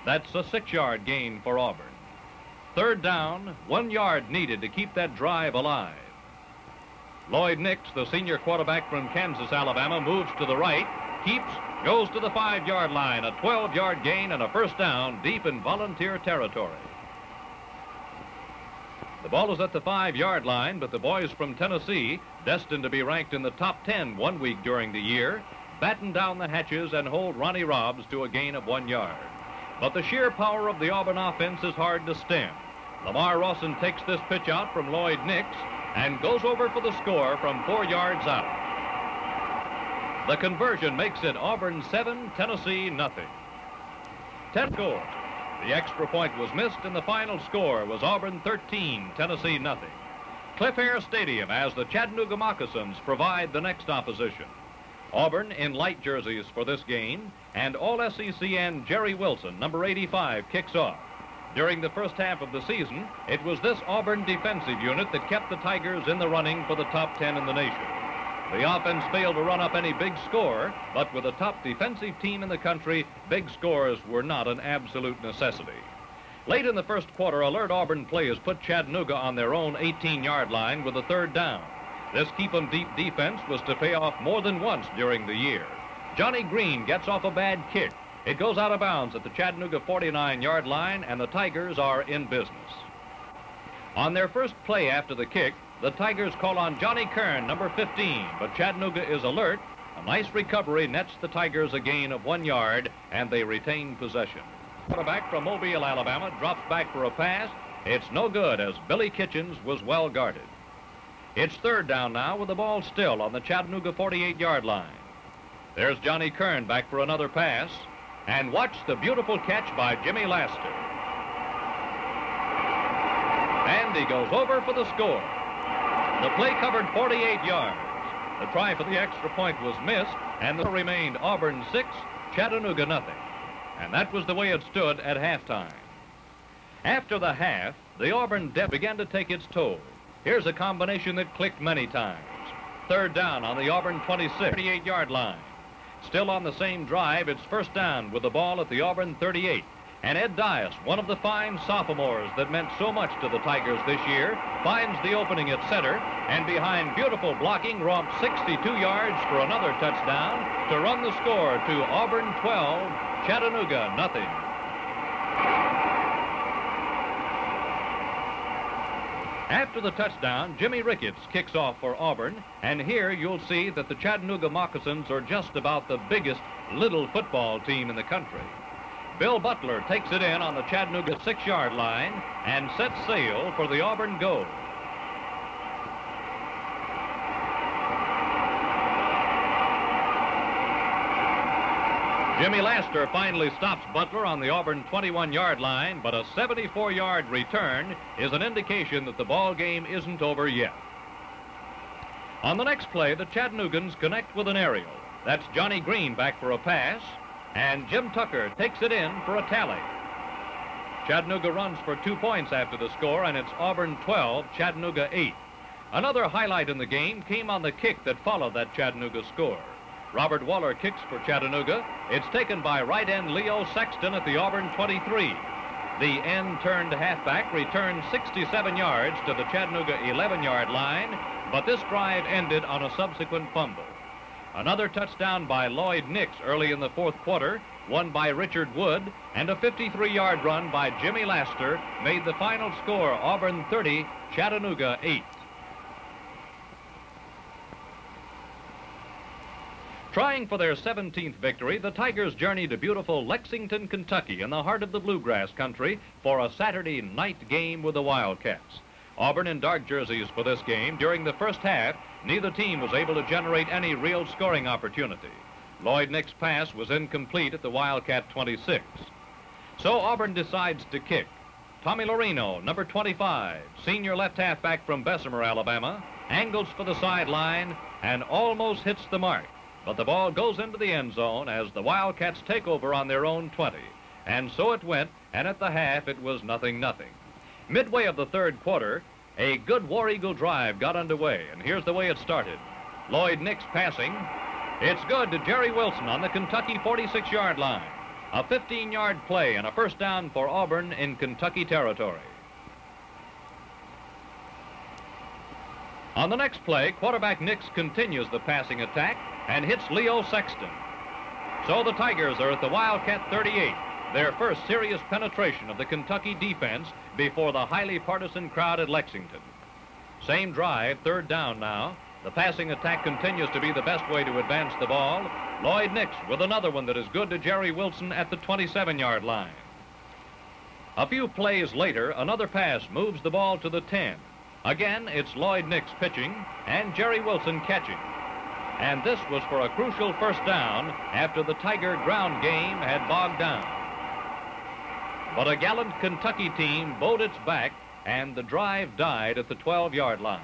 [SPEAKER 2] That's a 6-yard gain for Auburn. Third down, 1 yard needed to keep that drive alive. Lloyd Nix, the senior quarterback from Kansas, Alabama, moves to the right, keeps, goes to the 5-yard line, a 12-yard gain and a first down deep in Volunteer territory. The ball is at the 5-yard line, but the boys from Tennessee, destined to be ranked in the top 10 1 week during the year, batten down the hatches and hold Ronnie Robbs to a gain of 1 yard. But the sheer power of the Auburn offense is hard to stem. Lamar Rawson takes this pitch out from Lloyd Nix and goes over for the score from 4 yards out. The conversion makes it Auburn 7, Tennessee nothing. 10 score. The extra point was missed, and the final score was Auburn 13, Tennessee nothing. Cliff Air Stadium as the Chattanooga Moccasins provide the next opposition. Auburn in light jerseys for this game, and All-SEC end Jerry Wilson, number 85, kicks off. During the first half of the season, it was this Auburn defensive unit that kept the Tigers in the running for the top 10 in the nation. The offense failed to run up any big score, but with a top defensive team in the country, big scores were not an absolute necessity. Late in the first quarter, alert Auburn players put Chattanooga on their own 18-yard line with a third down. This keep-'em-deep defense was to pay off more than once during the year. Johnny Green gets off a bad kick, It goes out of bounds at the Chattanooga 49-yard line, and the Tigers are in business. On their first play after the kick, the Tigers call on Johnny Kern, number 15, but Chattanooga is alert. A nice recovery nets the Tigers a gain of 1 yard, and they retain possession. Quarterback from Mobile, Alabama, drops back for a pass. It's no good, as Billy Kitchens was well guarded. It's third down now with the ball still on the Chattanooga 48-yard line. There's Johnny Kern back for another pass. And watch the beautiful catch by Jimmy Laster. And he goes over for the score. The play covered 48 yards. The try for the extra point was missed, and the remained Auburn 6, Chattanooga nothing. And that was the way it stood at halftime. After the half, the Auburn depth began to take its toll. Here's a combination that clicked many times. Third down on the Auburn 26, 38-yard line. Still on the same drive, it's first down with the ball at the Auburn 38. And Ed Dias, one of the fine sophomores that meant so much to the Tigers this year, finds the opening at center, and behind beautiful blocking, romps 62 yards for another touchdown to run the score to Auburn 12, Chattanooga nothing. After the touchdown, Jimmy Ricketts kicks off for Auburn, and here you'll see that the Chattanooga Moccasins are just about the biggest little football team in the country. Bill Butler takes it in on the Chattanooga 6-yard line and sets sail for the Auburn goal. Jimmy Laster finally stops Butler on the Auburn 21-yard line, but a 74-yard return is an indication that the ball game isn't over yet. On the next play, the Chattanoogans connect with an aerial. That's Johnny Green back for a pass, and Jim Tucker takes it in for a tally. Chattanooga runs for 2 points after the score, and it's Auburn 12, Chattanooga 8. Another highlight in the game came on the kick that followed that Chattanooga score. Robert Waller kicks for Chattanooga. It's taken by right end Leo Sexton at the Auburn 23. The end turned halfback returned 67 yards to the Chattanooga 11-yard line, but this drive ended on a subsequent fumble. Another touchdown by Lloyd Nix early in the fourth quarter, won by Richard Wood, and a 53-yard run by Jimmy Laster made the final score Auburn 30, Chattanooga 8. Trying for their 17th victory, the Tigers journey to beautiful Lexington, Kentucky, in the heart of the bluegrass country for a Saturday night game with the Wildcats. Auburn in dark jerseys for this game. During the first half, neither team was able to generate any real scoring opportunity. Lloyd Nix's pass was incomplete at the Wildcat 26. So Auburn decides to kick. Tommy Lorino, number 25, senior left halfback from Bessemer, Alabama, angles for the sideline and almost hits the mark. But the ball goes into the end zone as the Wildcats take over on their own 20. And so it went, and at the half it was 0-0. Midway of the third quarter, a good War Eagle drive got underway, and here's the way it started. Lloyd Nix passing. It's good to Jerry Wilson on the Kentucky 46-yard line. A 15-yard play and a first down for Auburn in Kentucky territory. On the next play, quarterback Nix continues the passing attack and hits Leo Sexton. So the Tigers are at the Wildcat 38, their first serious penetration of the Kentucky defense before the highly partisan crowd at Lexington. Same drive, third down now. The passing attack continues to be the best way to advance the ball. Lloyd Nix with another one that is good to Jerry Wilson at the 27-yard line. A few plays later, another pass moves the ball to the 10. Again, it's Lloyd Nix pitching and Jerry Wilson catching. And this was for a crucial first down after the Tiger ground game had bogged down. But a gallant Kentucky team bowed its back, and the drive died at the 12-yard line.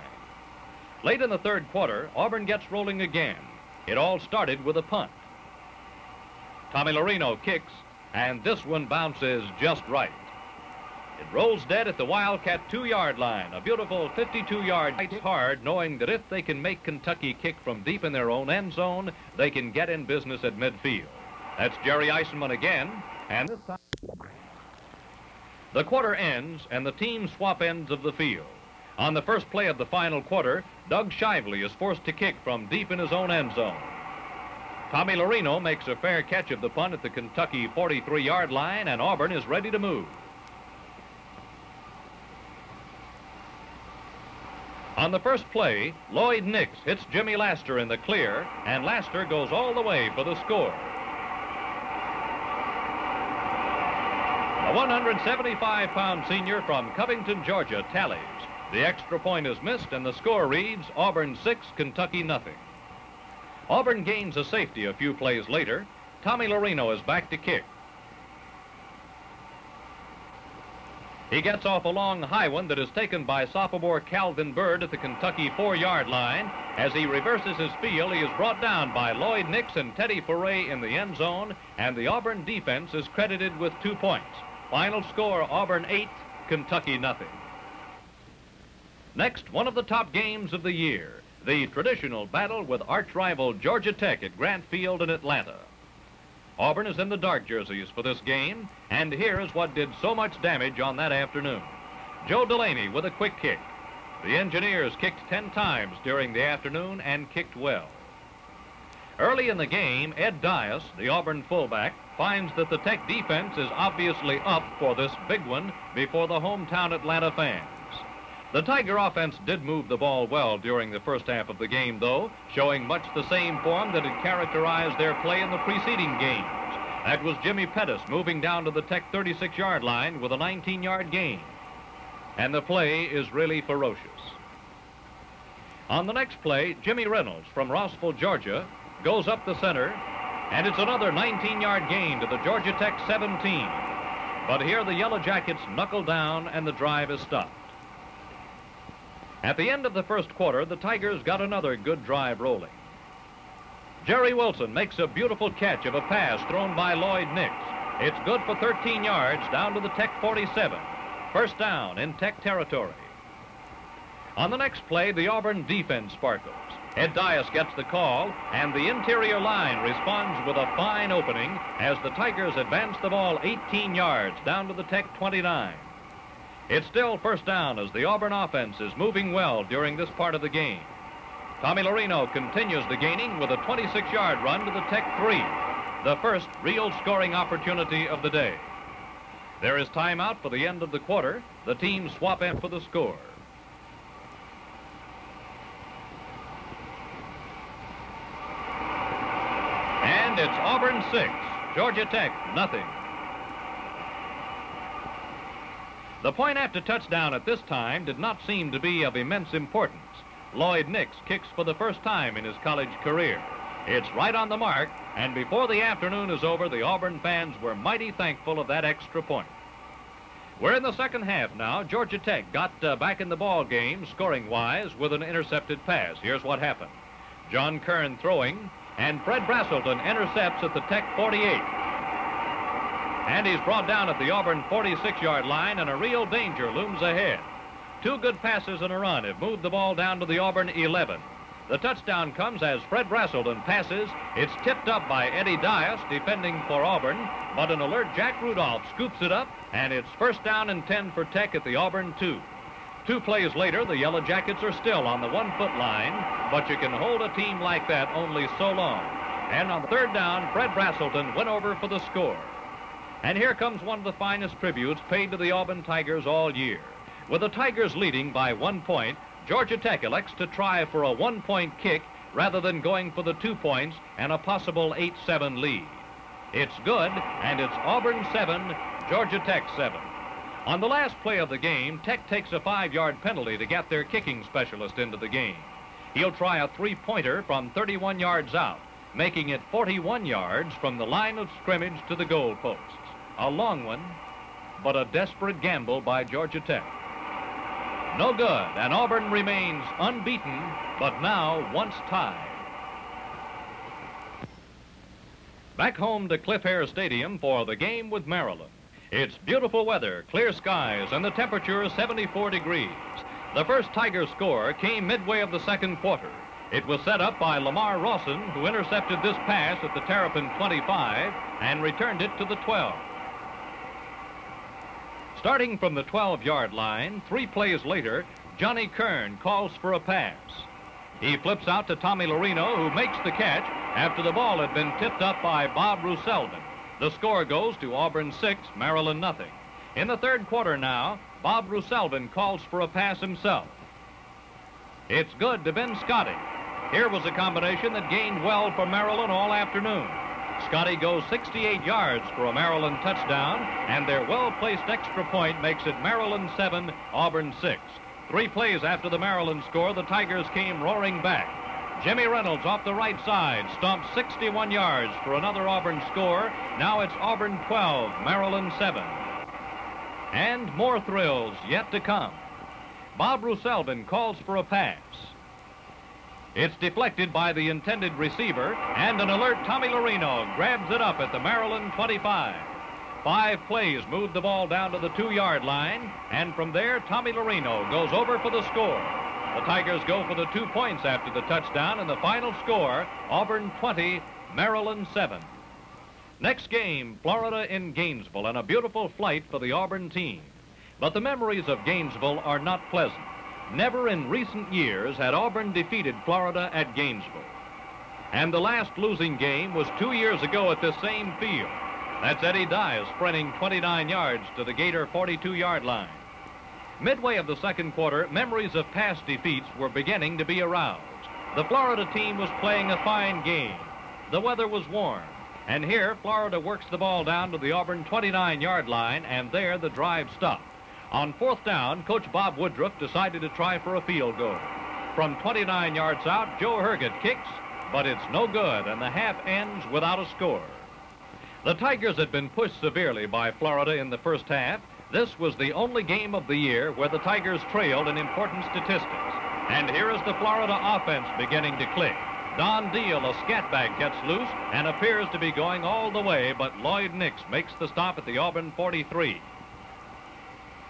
[SPEAKER 2] Late in the third quarter, Auburn gets rolling again. It all started with a punt. Tommy Lorino kicks, and this one bounces just right. It rolls dead at the Wildcat 2-yard line. A beautiful 52-yard hits hard, knowing that if they can make Kentucky kick from deep in their own end zone, they can get in business at midfield. That's Jerry Eisenman again, and this time the quarter ends and the teams swap ends of the field. On the first play of the final quarter, Doug Shively is forced to kick from deep in his own end zone. Tommy Lorino makes a fair catch of the punt at the Kentucky 43-yard line, and Auburn is ready to move. On the first play, Lloyd Nix hits Jimmy Laster in the clear, and Laster goes all the way for the score. The 175-pound senior from Covington, Georgia, tallies. The extra point is missed, and the score reads Auburn 6, Kentucky nothing. Auburn gains a safety a few plays later. Tommy Lorino is back to kick. He gets off a long high one that is taken by sophomore Calvin Bird at the Kentucky 4-yard line. As he reverses his field, he is brought down by Lloyd Nix and Teddy Foray in the end zone, and the Auburn defense is credited with 2 points. Final score, Auburn 8, Kentucky nothing. Next, one of the top games of the year, the traditional battle with arch-rival Georgia Tech at Grant Field in Atlanta. Auburn is in the dark jerseys for this game, and here is what did so much damage on that afternoon. Joe Delaney with a quick kick. The Engineers kicked 10 times during the afternoon and kicked well. Early in the game, Ed Dias, the Auburn fullback, finds that the Tech defense is obviously up for this big one before the hometown Atlanta fans. The Tiger offense did move the ball well during the first half of the game, though, showing much the same form that had characterized their play in the preceding games. That was Jimmy Pettis moving down to the Tech 36-yard line with a 19-yard gain. And the play is really ferocious. On the next play, Jimmy Reynolds from Rossville, Georgia, goes up the center, and it's another 19-yard gain to the Georgia Tech 17. But here the Yellow Jackets knuckle down and the drive is stopped. At the end of the first quarter, the Tigers got another good drive rolling. Jerry Wilson makes a beautiful catch of a pass thrown by Lloyd Nix. It's good for 13 yards down to the Tech 47. First down in Tech territory. On the next play, the Auburn defense sparkles. Ed Dias gets the call, and the interior line responds with a fine opening as the Tigers advance the ball 18 yards down to the Tech 29. It's still first down as the Auburn offense is moving well during this part of the game. Tommy Lorino continues the gaining with a 26-yard run to the Tech 3, the first real scoring opportunity of the day. There is timeout for the end of the quarter. The teams swap in for the score. And it's Auburn 6, Georgia Tech nothing. The point after touchdown at this time did not seem to be of immense importance. Lloyd Nix kicks for the first time in his college career. It's right on the mark, and before the afternoon is over, the Auburn fans were mighty thankful of that extra point. We're in the second half now. Georgia Tech got back in the ball game, scoring-wise, with an intercepted pass. Here's what happened. John Kern throwing, and Fred Braselton intercepts at the Tech 48. And he's brought down at the Auburn 46-yard line, and a real danger looms ahead. 2 good passes and a run have moved the ball down to the Auburn 11. The touchdown comes as Fred Braselton passes. It's tipped up by Eddie Dias, defending for Auburn, but an alert Jack Rudolph scoops it up, and it's first down and 10 for Tech at the Auburn 2. 2 plays later, the Yellow Jackets are still on the 1-foot line, but you can hold a team like that only so long. And on the third down, Fred Braselton went over for the score. And here comes one of the finest tributes paid to the Auburn Tigers all year. With the Tigers leading by 1 point, Georgia Tech elects to try for a 1-point kick rather than going for the 2 points and a possible 8-7 lead. It's good, and it's Auburn 7, Georgia Tech 7. On the last play of the game, Tech takes a 5-yard penalty to get their kicking specialist into the game. He'll try a 3-pointer from 31 yards out, making it 41 yards from the line of scrimmage to the goal posts. A long one, but a desperate gamble by Georgia Tech. No good, and Auburn remains unbeaten, but now once tied. Back home to Cliff Hair Stadium for the game with Maryland. It's beautiful weather, clear skies, and the temperature is 74 degrees. The first Tiger score came midway of the second quarter. It was set up by Lamar Rawson, who intercepted this pass at the Terrapin 25 and returned it to the 12. Starting from the 12-yard line, 3 plays later, Johnny Kern calls for a pass. He flips out to Tommy Lorino, who makes the catch, after the ball had been tipped up by Bob Rouselvin. The score goes to Auburn 6, Maryland nothing. In the third quarter now, Bob Rouselvin calls for a pass himself. It's good to Ben Scotty. Here was a combination that gained well for Maryland all afternoon. Scotty goes 68 yards for a Maryland touchdown, and their well-placed extra point makes it Maryland 7, Auburn 6. 3 plays after the Maryland score, the Tigers came roaring back. Jimmy Reynolds off the right side stomped 61 yards for another Auburn score. Now it's Auburn 12, Maryland 7. And more thrills yet to come. Bob Rouselvin calls for a pass. It's deflected by the intended receiver, and an alert Tommy Larino grabs it up at the Maryland 25. 5 plays moved the ball down to the 2-yard line, and from there, Tommy Larino goes over for the score. The Tigers go for the 2 points after the touchdown, and the final score, Auburn 20, Maryland 7. Next game, Florida in Gainesville, and a beautiful flight for the Auburn team. But the memories of Gainesville are not pleasant. Never in recent years had Auburn defeated Florida at Gainesville. And the last losing game was 2 years ago at this same field. That's Eddie Dye sprinting 29 yards to the Gator 42-yard line. Midway of the second quarter, memories of past defeats were beginning to be aroused. The Florida team was playing a fine game. The weather was warm. And here, Florida works the ball down to the Auburn 29-yard line, and there the drive stopped. On 4th down, Coach Bob Woodruff decided to try for a field goal. From 29 yards out, Joe Herget kicks, but it's no good, and the half ends without a score. The Tigers had been pushed severely by Florida in the first half. This was the only game of the year where the Tigers trailed in important statistics. And here is the Florida offense beginning to click. Don Deal, a scatback, gets loose and appears to be going all the way, but Lloyd Nix makes the stop at the Auburn 43.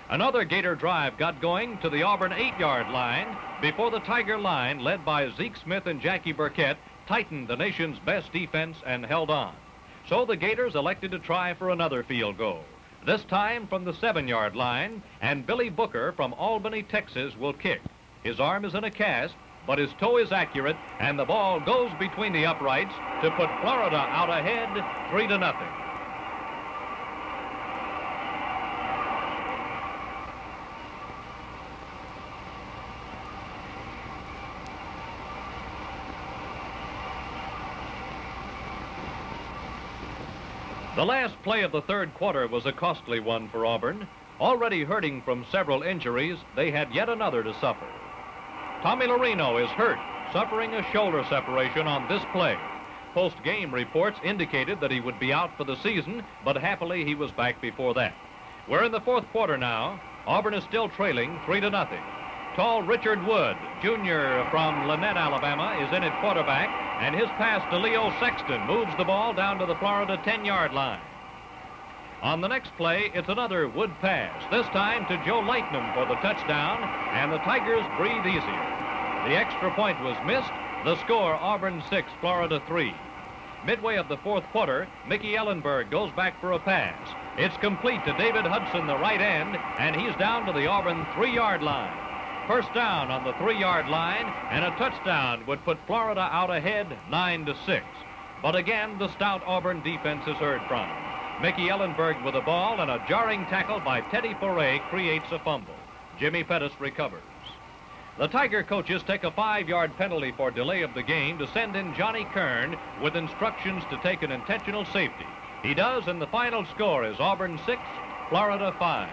[SPEAKER 2] Another Gator drive got going to the Auburn 8-yard line before the Tiger line, led by Zeke Smith and Jackie Burkett, tightened the nation's best defense and held on. So the Gators elected to try for another field goal, this time from the 7-yard line, and Billy Booker from Albany, Texas, will kick. His arm is in a cast, but his toe is accurate, and the ball goes between the uprights to put Florida out ahead 3-0. The last play of the third quarter was a costly one for Auburn. Already hurting from several injuries, they had yet another to suffer. Tommy Larino is hurt, suffering a shoulder separation on this play. Post-game reports indicated that he would be out for the season, but happily he was back before that. We're in the fourth quarter now. Auburn is still trailing 3-0. Tall Richard Wood, Jr. from Lynette, Alabama, is in at quarterback, and his pass to Leo Sexton moves the ball down to the Florida 10-yard line. On the next play, it's another Wood pass, this time to Joe Lightnum for the touchdown, and the Tigers breathe easier. The extra point was missed. The score, Auburn 6, Florida 3. Midway of the fourth quarter, Mickey Ellenberg goes back for a pass. It's complete to David Hudson, the right end, and he's down to the Auburn 3-yard line. First down on the 3-yard line, and a touchdown would put Florida out ahead 9-6. But again, the stout Auburn defense is heard from. Mickey Ellenberg with the ball, and a jarring tackle by Teddy Foray creates a fumble. Jimmy Pettis recovers. The Tiger coaches take a 5-yard penalty for delay of the game to send in Johnny Kern with instructions to take an intentional safety. He does, and the final score is Auburn 6, Florida 5.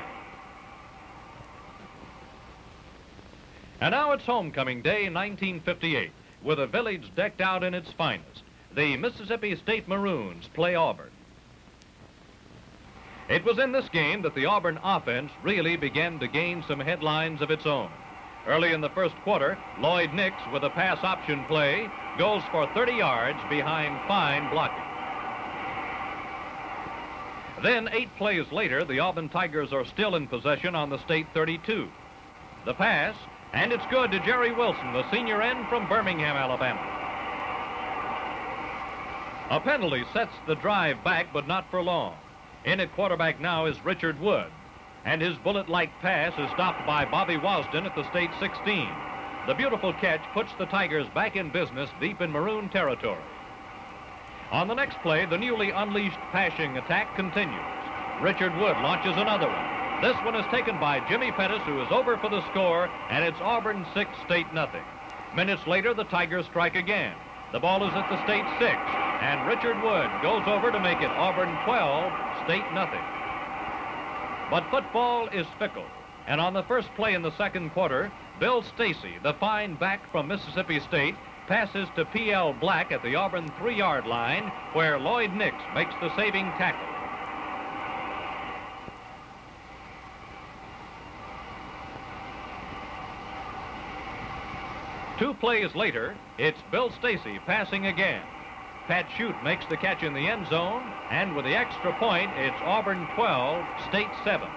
[SPEAKER 2] And now it's homecoming day 1958, with a village decked out in its finest. The Mississippi State Maroons play Auburn. It was in this game that the Auburn offense really began to gain some headlines of its own. Early in the first quarter, Lloyd Nix, with a pass option play, goes for 30 yards behind fine blocking. Then 8 plays later, the Auburn Tigers are still in possession on the State 32. The pass, and it's good to Jerry Wilson, the senior end from Birmingham, Alabama. A penalty sets the drive back, but not for long. In at quarterback now is Richard Wood, and his bullet-like pass is stopped by Bobby Wasden at the State 16. The beautiful catch puts the Tigers back in business deep in Maroon territory. On the next play, the newly unleashed passing attack continues. Richard Wood launches another one. This one is taken by Jimmy Pettis, who is over for the score, and it's Auburn 6, State nothing. Minutes later, the Tigers strike again. The ball is at the State 6, and Richard Wood goes over to make it Auburn 12, State nothing. But football is fickle, and on the first play in the second quarter, Bill Stacy, the fine back from Mississippi State, passes to P.L. Black at the Auburn 3-yard line, where Lloyd Nix makes the saving tackle. Two plays later, it's Bill Stacy passing again. Pat Shute makes the catch in the end zone, and with the extra point, it's Auburn 12, State 7.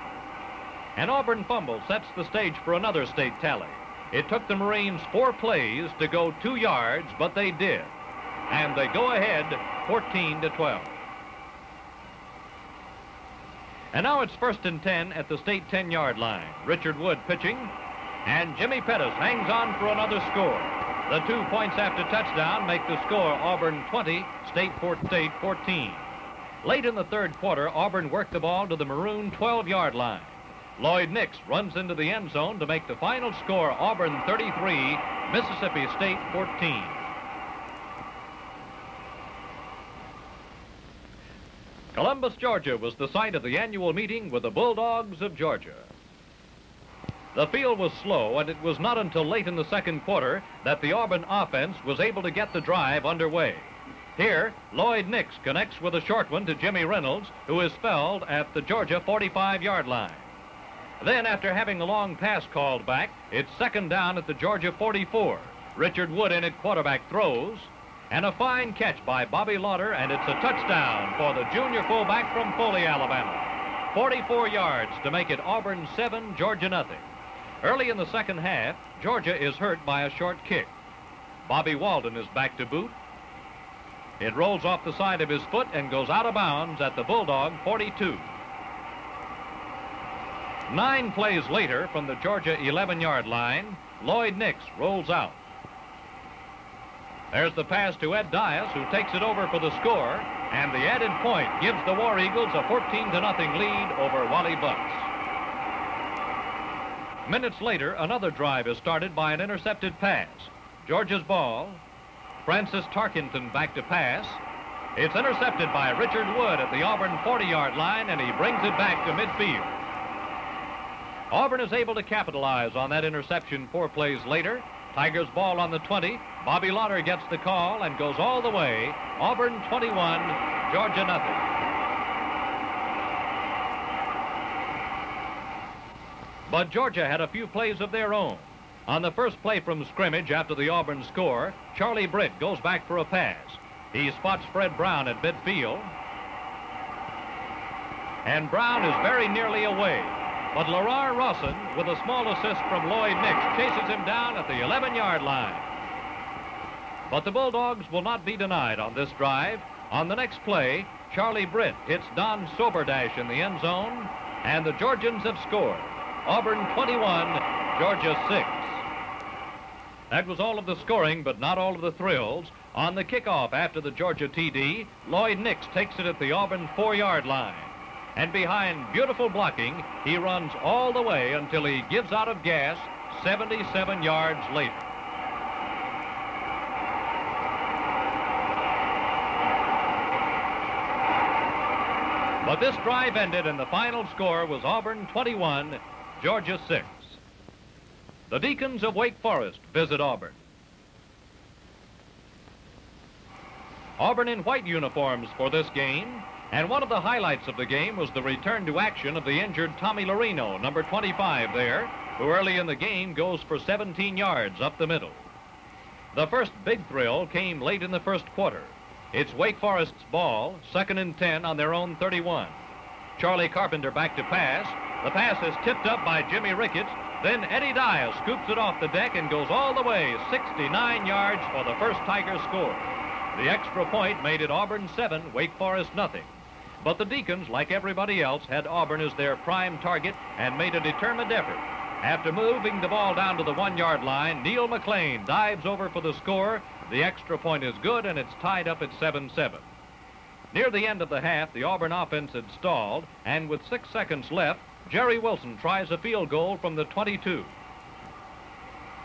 [SPEAKER 2] An Auburn fumble sets the stage for another state tally. It took the Marines 4 plays to go 2 yards, but they did. And they go ahead 14-12. And now it's 1st and 10 at the State 10-yard line. Richard Wood pitching, and Jimmy Pettis hangs on for another score. The 2 points after touchdown make the score Auburn 20, State 14. Late in the third quarter, Auburn worked the ball to the Maroon 12-yard line. Lloyd Nix runs into the end zone to make the final score Auburn 33, Mississippi State 14. Columbus, Georgia was the site of the annual meeting with the Bulldogs of Georgia. The field was slow, and it was not until late in the second quarter that the Auburn offense was able to get the drive underway. Here, Lloyd Nix connects with a short one to Jimmy Reynolds, who is fouled at the Georgia 45-yard line. Then, after having a long pass called back, it's 2nd down at the Georgia 44. Richard Wood in at quarterback throws, and a fine catch by Bobby Lauder, and it's a touchdown for the junior fullback from Foley, Alabama. 44 yards to make it Auburn 7, Georgia nothing. Early in the second half, Georgia is hurt by a short kick. Bobby Walden is back to boot. It rolls off the side of his foot and goes out of bounds at the Bulldog 42. 9 plays later, from the Georgia 11-yard line, Lloyd Nix rolls out. There's the pass to Ed Dias, who takes it over for the score, and the added point gives the War Eagles a 14-0 lead over Wally Bucks. Minutes later, another drive is started by an intercepted pass. Georgia's ball. Francis Tarkenton back to pass. It's intercepted by Richard Wood at the Auburn 40-yard line, and he brings it back to midfield. Auburn is able to capitalize on that interception 4 plays later. Tigers ball on the 20. Bobby Lauder gets the call and goes all the way. Auburn 21, Georgia nothing. But Georgia had a few plays of their own. On the first play from scrimmage after the Auburn score, Charlie Britt goes back for a pass. He spots Fred Brown at midfield. And Brown is very nearly away. But Lamar Rawson, with a small assist from Lloyd Nix, chases him down at the 11-yard line. But the Bulldogs will not be denied on this drive. On the next play, Charlie Britt hits Don Soberdash in the end zone, and the Georgians have scored. Auburn 21, Georgia 6. That was all of the scoring, but not all of the thrills. On the kickoff after the Georgia TD, Lloyd Nix takes it at the Auburn 4-yard line. And behind beautiful blocking, he runs all the way until he gives out of gas 77 yards later. But this drive ended, and the final score was Auburn 21, Georgia 6. The Deacons of Wake Forest visit Auburn. Auburn in white uniforms for this game, and one of the highlights of the game was the return to action of the injured Tommy Larino, number 25 there, who early in the game goes for 17 yards up the middle. The first big thrill came late in the first quarter. It's Wake Forest's ball, 2nd and 10 on their own 31. Charlie Carpenter back to pass. The pass is tipped up by Jimmy Ricketts. Then Eddie Dias scoops it off the deck and goes all the way 69 yards for the first Tiger score. The extra point made it Auburn 7, Wake Forest nothing. But the Deacons, like everybody else, had Auburn as their prime target and made a determined effort. After moving the ball down to the 1-yard line, Neil McLean dives over for the score. The extra point is good, and it's tied up at 7-7. Near the end of the half, the Auburn offense had stalled, and with 6 seconds left, Jerry Wilson tries a field goal from the 22.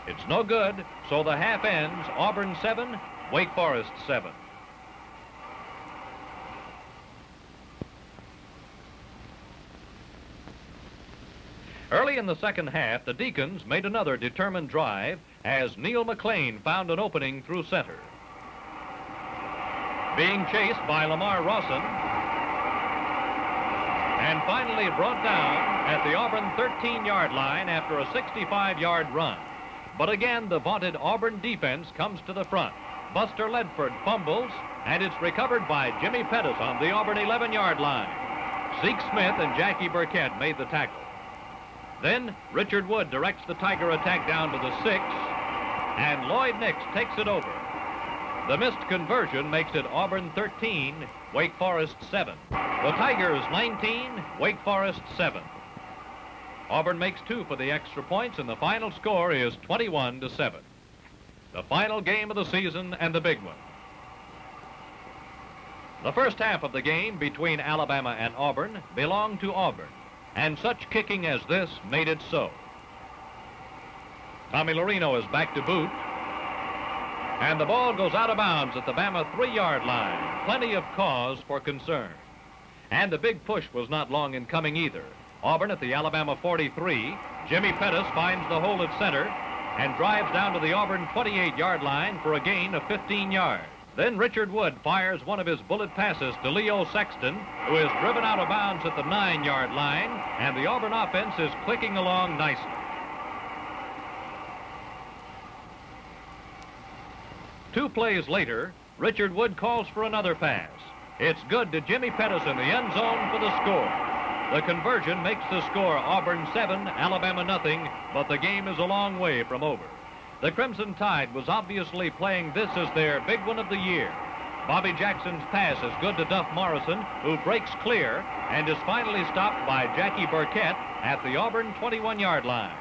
[SPEAKER 2] It's no good, so the half ends Auburn 7, Wake Forest 7. Early in the second half, the Deacons made another determined drive as Neil McLean found an opening through center. Being chased by Lamar Rawson, and finally brought down at the Auburn 13-yard line after a 65-yard run. But again, the vaunted Auburn defense comes to the front. Buster Ledford fumbles, and it's recovered by Jimmy Pettis on the Auburn 11-yard line. Zeke Smith and Jackie Burkett made the tackle. Then Richard Wood directs the Tiger attack down to the 6, and Lloyd Nix takes it over. The missed conversion makes it Auburn 13, Wake Forest 7. The Tigers 19, Wake Forest 7. Auburn makes 2 for the extra points, and the final score is 21-7. The final game of the season and the big one. The first half of the game between Alabama and Auburn belonged to Auburn, and such kicking as this made it so. Tommy Lorino is back to boot, and the ball goes out of bounds at the Bama 3-yard line. Plenty of cause for concern. And the big push was not long in coming either. Auburn at the Alabama 43. Jimmy Pettis finds the hole at center and drives down to the Auburn 28-yard line for a gain of 15 yards. Then Richard Wood fires one of his bullet passes to Leo Sexton, who is driven out of bounds at the 9-yard line, and the Auburn offense is clicking along nicely. Two plays later, Richard Wood calls for another pass. It's good to Jimmy Pettis in the end zone for the score. The conversion makes the score Auburn 7, Alabama nothing, but the game is a long way from over. The Crimson Tide was obviously playing this as their big one of the year. Bobby Jackson's pass is good to Duff Morrison, who breaks clear and is finally stopped by Jackie Burkett at the Auburn 21-yard line.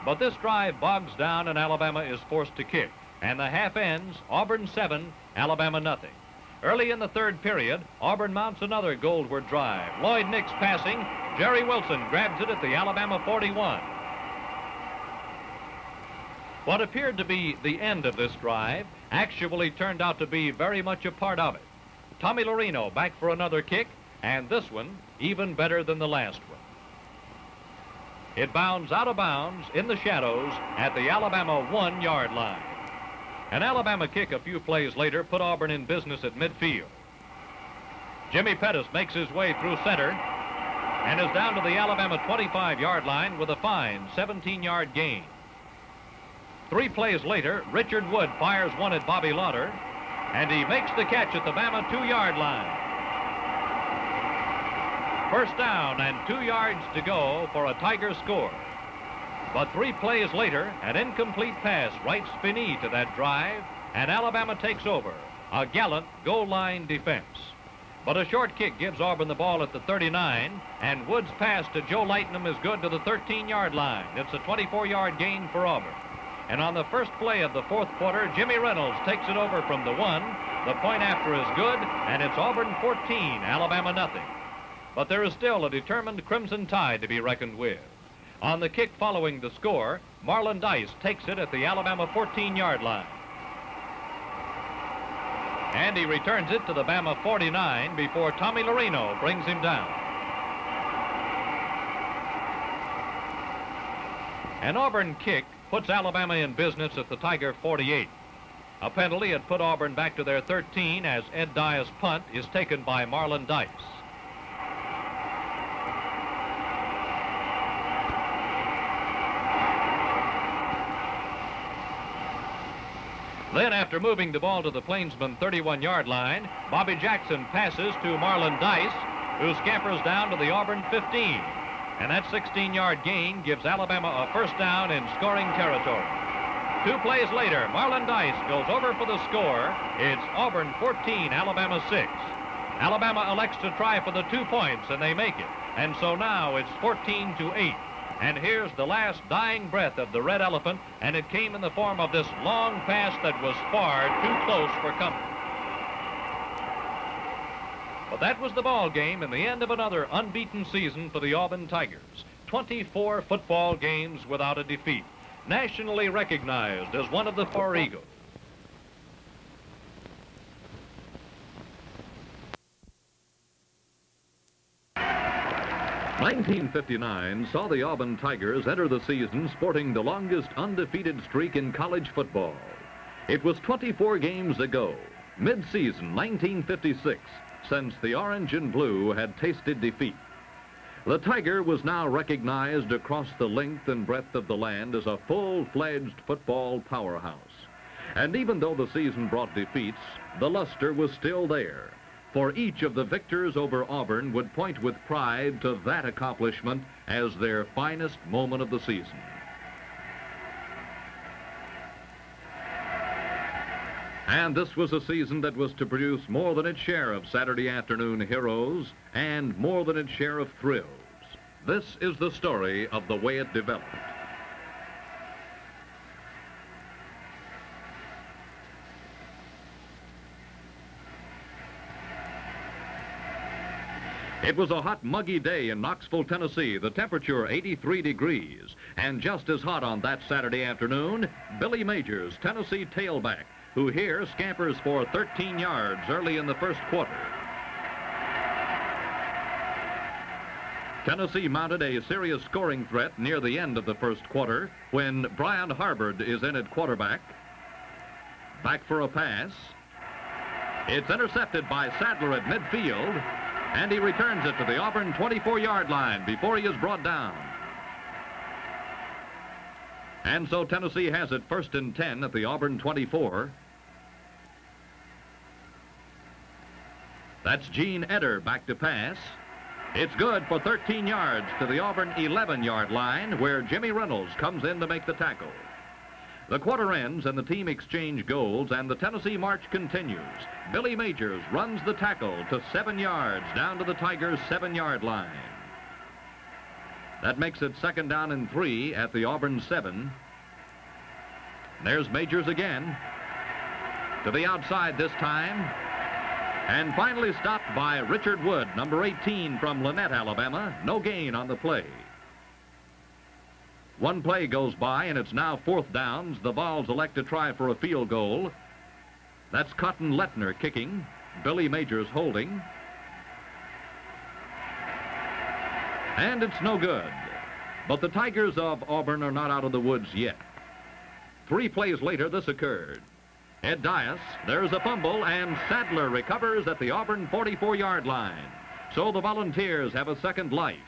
[SPEAKER 2] But this drive bogs down and Alabama is forced to kick. And the half ends, Auburn 7, Alabama nothing. Early in the third period, Auburn mounts another goalward drive. Lloyd Nix passing. Jerry Wilson grabs it at the Alabama 41. What appeared to be the end of this drive actually turned out to be very much a part of it. Tommy Lorino back for another kick, and this one even better than the last one. It bounds out of bounds in the shadows at the Alabama 1-yard line. An Alabama kick a few plays later put Auburn in business at midfield. Jimmy Pettis makes his way through center and is down to the Alabama 25-yard line with a fine 17-yard gain. 3 plays later, Richard Wood fires one at Bobby Lauder, and he makes the catch at the Bama 2-yard line. First down and 2 yards to go for a Tiger score. But 3 plays later, an incomplete pass writes fini to that drive, and Alabama takes over. A gallant goal line defense. But a short kick gives Auburn the ball at the 39, and Wood's pass to Joe Lightnum is good to the 13-yard line. It's a 24-yard gain for Auburn. And on the first play of the fourth quarter, Jimmy Reynolds takes it over from the 1. The point after is good, and it's Auburn 14, Alabama nothing. But there is still a determined Crimson Tide to be reckoned with. On the kick following the score, Marlon Dice takes it at the Alabama 14-yard line. And he returns it to the Bama 49 before Tommy Lorino brings him down. An Auburn kick puts Alabama in business at the Tiger 48. A penalty had put Auburn back to their 13 as Ed Dyer's punt is taken by Marlon Dice. Then, after moving the ball to the Plainsman 31-yard line, Bobby Jackson passes to Marlon Dice, who scampers down to the Auburn 15. And that 16-yard gain gives Alabama a first down in scoring territory. 2 plays later, Marlon Dice goes over for the score. It's Auburn 14, Alabama 6. Alabama elects to try for the 2 points, and they make it. And so now it's 14-8. And here's the last dying breath of the Red Elephant, and it came in the form of this long pass that was far too close for comfort. But that was the ball game and the end of another unbeaten season for the Auburn Tigers. 24 football games without a defeat. Nationally recognized as one of the four Eagles. '59 saw the Auburn Tigers enter the season sporting the longest undefeated streak in college football. It was 24 games ago, mid-season 1956, since the orange and blue had tasted defeat. The Tiger was now recognized across the length and breadth of the land as a full-fledged football powerhouse. And even though the season brought defeats, the luster was still there. For each of the victors over Auburn would point with pride to that accomplishment as their finest moment of the season. And this was a season that was to produce more than its share of Saturday afternoon heroes and more than its share of thrills. This is the story of the way it developed. It was a hot, muggy day in Knoxville, Tennessee, the temperature 83 degrees. And just as hot on that Saturday afternoon, Billy Majors, Tennessee tailback, who here scampers for 13 yards early in the first quarter. Tennessee mounted a serious scoring threat near the end of the first quarter when Brian Harbord is in at quarterback. Back for a pass. It's intercepted by Sadler at midfield, and he returns it to the Auburn 24-yard line before he is brought down. And so Tennessee has it 1st and 10 at the Auburn 24. That's Gene Eder back to pass. It's good for 13 yards to the Auburn 11-yard line, where Jimmy Reynolds comes in to make the tackle. The quarter ends and the team exchange goals, and the Tennessee march continues. Billy Majors runs the tackle to 7 yards down to the Tigers' 7-yard line. That makes it 2nd down and 3 at the Auburn 7. There's Majors again. To the outside this time. And finally stopped by Richard Wood, number 18 from Lynette, Alabama. No gain on the play. One play goes by, and it's now 4th downs. The Vols elect to try for a field goal. That's Cotton Lettner kicking. Billy Majors holding. And it's no good. But the Tigers of Auburn are not out of the woods yet. 3 plays later, this occurred. Ed Dias, there's a fumble, and Sadler recovers at the Auburn 44-yard line. So the Volunteers have a second life.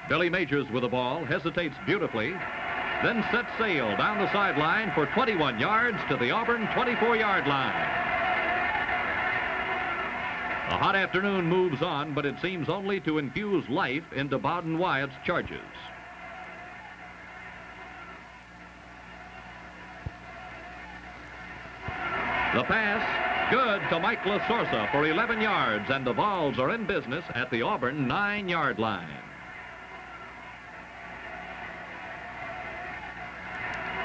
[SPEAKER 2] Billy Majors with the ball, hesitates beautifully, then sets sail down the sideline for 21 yards to the Auburn 24-yard line. The hot afternoon moves on, but it seems only to infuse life into Bowden Wyatt's charges. The pass, good to Mike LaSorsa for 11 yards, and the Vols are in business at the Auburn 9-yard line.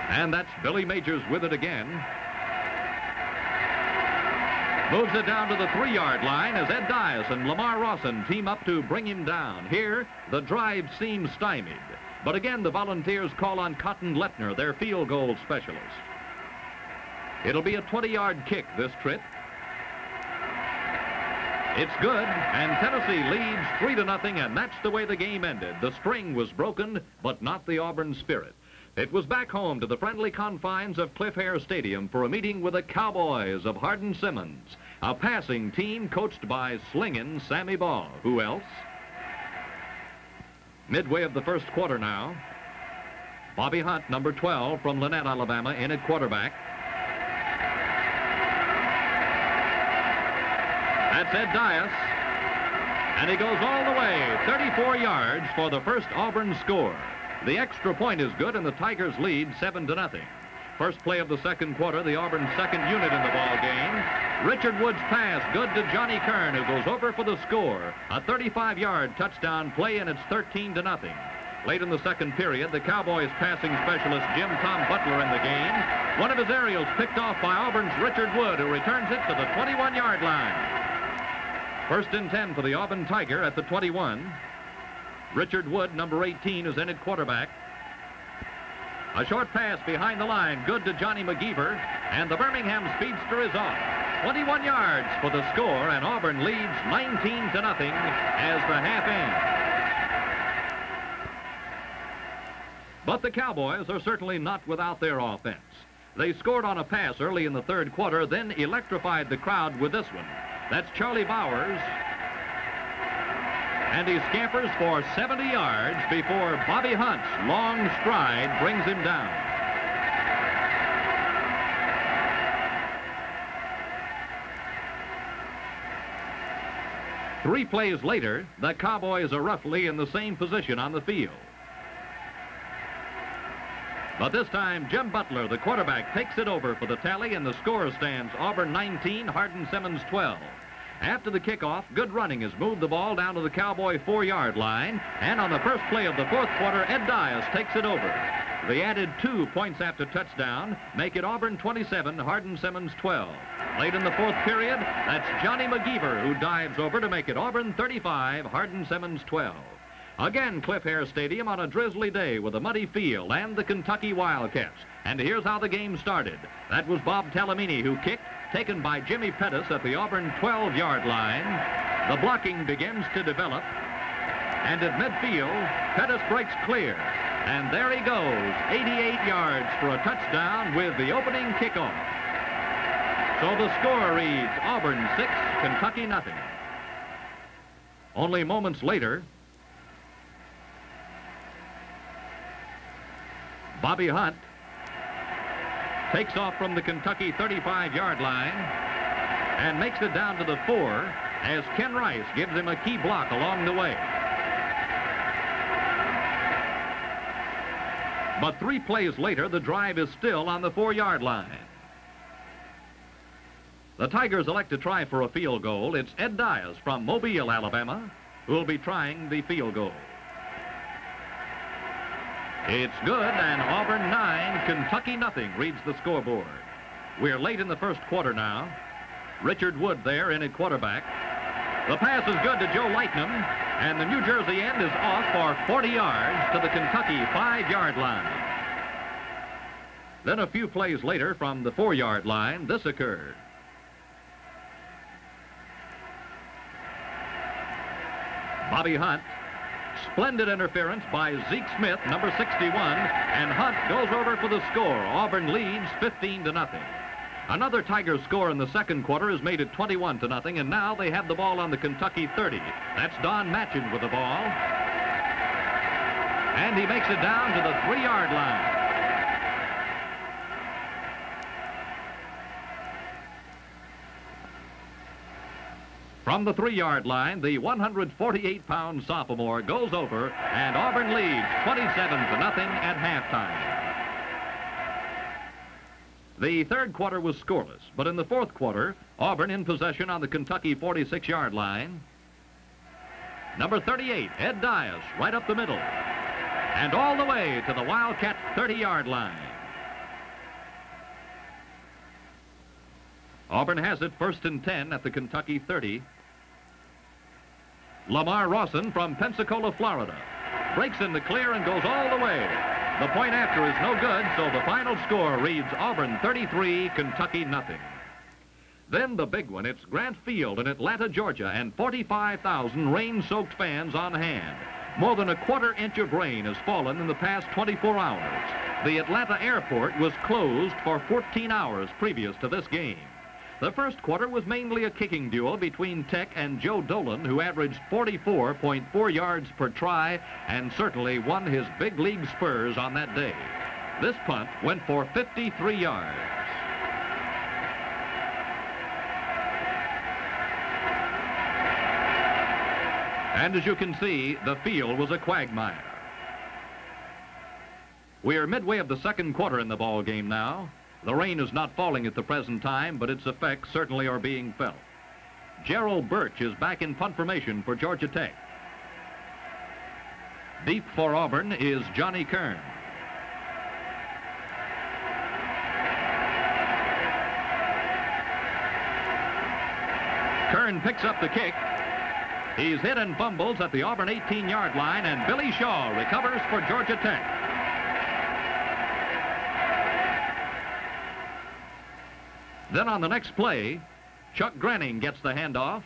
[SPEAKER 2] And that's Billy Majors with it again. Moves it down to the 3-yard line as Ed Dias and Lamar Rawson team up to bring him down. Here, the drive seems stymied. But again, the Volunteers call on Cotton Lettner, their field goal specialist. It'll be a 20-yard kick this trip. It's good, and Tennessee leads 3-0, and that's the way the game ended. The string was broken, but not the Auburn spirit. It was back home to the friendly confines of Cliff Hare Stadium for a meeting with the Cowboys of Hardin Simmons, a passing team coached by slingin' Sammy Baugh. Who else? Midway of the first quarter now. Bobby Hunt, number 12 from Lynette, Alabama, in at quarterback. That's Ed Dias, and he goes all the way, 34 yards for the first Auburn score. The extra point is good, and the Tigers lead 7-0. First play of the second quarter, the Auburn second unit in the ball game. Richard Wood's pass, good to Johnny Kern, who goes over for the score. A 35-yard touchdown play, and it's 13-0. Late in the second period, the Cowboys passing specialist Jim Tom Butler in the game. One of his aerials picked off by Auburn's Richard Wood, who returns it to the 21-yard line. First and 10 for the Auburn Tiger at the 21. Richard Wood, number 18, is in at quarterback. A short pass behind the line, good to Johnny McGeever, and the Birmingham speedster is off. 21 yards for the score, and Auburn leads 19-0 as the half ends. But the Cowboys are certainly not without their offense. They scored on a pass early in the third quarter, then electrified the crowd with this one. That's Charlie Bowers. And he scampers for 70 yards before Bobby Hunt's long stride brings him down. Three plays later, the Cowboys are roughly in the same position on the field. But this time, Jim Butler, the quarterback, takes it over for the tally, and the score stands Auburn 19, Hardin Simmons 12. After the kickoff, good running has moved the ball down to the Cowboy 4-yard line, and on the first play of the fourth quarter, Ed Dias takes it over. They added 2 points after touchdown, make it Auburn 27, Hardin Simmons 12. Late in the fourth period, that's Johnny McGeever who dives over to make it Auburn 35, Hardin Simmons 12. Again, Cliff Hare Stadium on a drizzly day with a muddy field and the Kentucky Wildcats. And here's how the game started. That was Bob Talamini who kicked, taken by Jimmy Pettis at the Auburn 12-yard line. The blocking begins to develop. And at midfield, Pettis breaks clear. And there he goes, 88 yards for a touchdown with the opening kickoff. So the score reads Auburn 6, Kentucky nothing. Only moments later, Bobby Hunt takes off from the Kentucky 35-yard line and makes it down to the 4 as Ken Rice gives him a key block along the way. But 3 plays later, the drive is still on the 4-yard line. The Tigers elect to try for a field goal. It's Ed Dias from Mobile, Alabama, who will be trying the field goal. It's good, and Auburn 9, Kentucky nothing reads the scoreboard. We're late in the first quarter now. Richard Wood there in at quarterback. The pass is good to Joe Lightnum, and the New Jersey end is off for 40 yards to the Kentucky 5-yard line. Then a few plays later from the 4-yard line, this occurred. Bobby Hunt. Splendid interference by Zeke Smith, number 61, and Hunt goes over for the score. Auburn leads 15-0. Another Tiger score in the second quarter has made it 21-0, and now they have the ball on the Kentucky 30. That's Don Matchin with the ball. And he makes it down to the 3-yard line. From the 3-yard line, the 148-pound sophomore goes over, and Auburn leads 27-0 at halftime. The third quarter was scoreless, but in the fourth quarter, Auburn in possession on the Kentucky 46-yard line. Number 38, Ed Dias, right up the middle, and all the way to the Wildcat 30-yard line. Auburn has it first and 10 at the Kentucky 30. Lamar Rawson from Pensacola, Florida, breaks in the clear and goes all the way. The point after is no good, so the final score reads Auburn 33, Kentucky nothing. Then the big one, it's Grant Field in Atlanta, Georgia, and 45,000 rain-soaked fans on hand. More than a quarter-inch of rain has fallen in the past 24 hours. The Atlanta airport was closed for 14 hours previous to this game. The first quarter was mainly a kicking duel between Tech and Joe Dolan, who averaged 44.4 yards per try and certainly won his big league spurs on that day. This punt went for 53 yards. And as you can see, the field was a quagmire. We are midway of the second quarter in the ball game now. The rain is not falling at the present time, but its effects certainly are being felt. Gerald Birch is back in punt formation for Georgia Tech. Deep for Auburn is Johnny Kern. Kern picks up the kick. He's hit and fumbles at the Auburn 18-yard line, and Billy Shaw recovers for Georgia Tech. Then on the next play, Chuck Granning gets the handoff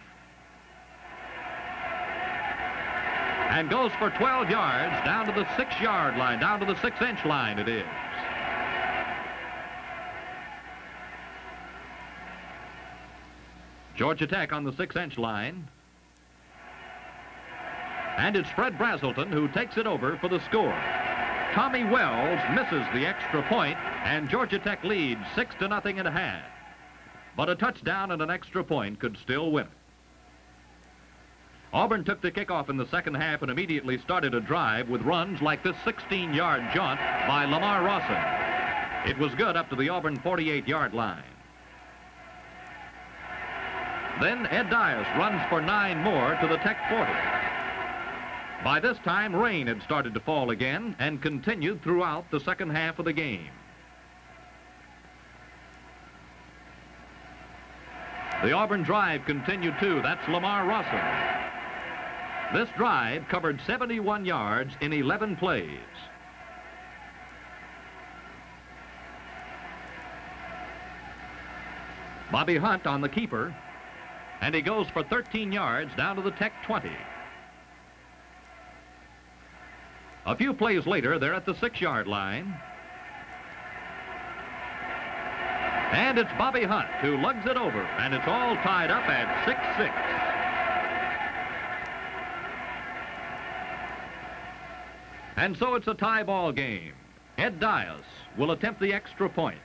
[SPEAKER 2] and goes for 12 yards down to the 6-yard line, down to the 6-inch line it is. Georgia Tech on the 6-inch line. And it's Fred Brazelton who takes it over for the score. Tommy Wells misses the extra point, and Georgia Tech leads 6-0 at half. But a touchdown and an extra point could still win it. Auburn took the kickoff in the second half and immediately started a drive with runs like this 16-yard jaunt by Lamar Rawson. It was good up to the Auburn 48-yard line. Then Ed Dias runs for 9 more to the Tech 40. By this time, rain had started to fall again and continued throughout the second half of the game. The Auburn drive continued too. That's Lamar Rawson. This drive covered 71 yards in 11 plays. Bobby Hunt on the keeper, and he goes for 13 yards down to the Tech 20. A few plays later, they're at the 6-yard line. And it's Bobby Hunt who lugs it over, and it's all tied up at 6-6. And so it's a tie ball game. Ed Dias will attempt the extra point.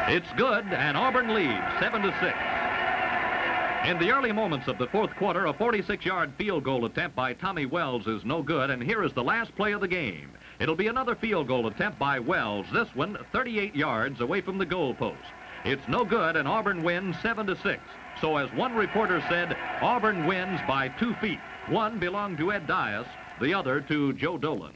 [SPEAKER 2] It's good, and Auburn leads 7-6. In the early moments of the fourth quarter, a 46-yard field goal attempt by Tommy Wells is no good, and here is the last play of the game. It'll be another field goal attempt by Wells, this one 38 yards away from the goal post. It's no good, and Auburn wins 7-6. So as one reporter said, Auburn wins by 2 feet. One belonged to Ed Dias, the other to Joe Dolan.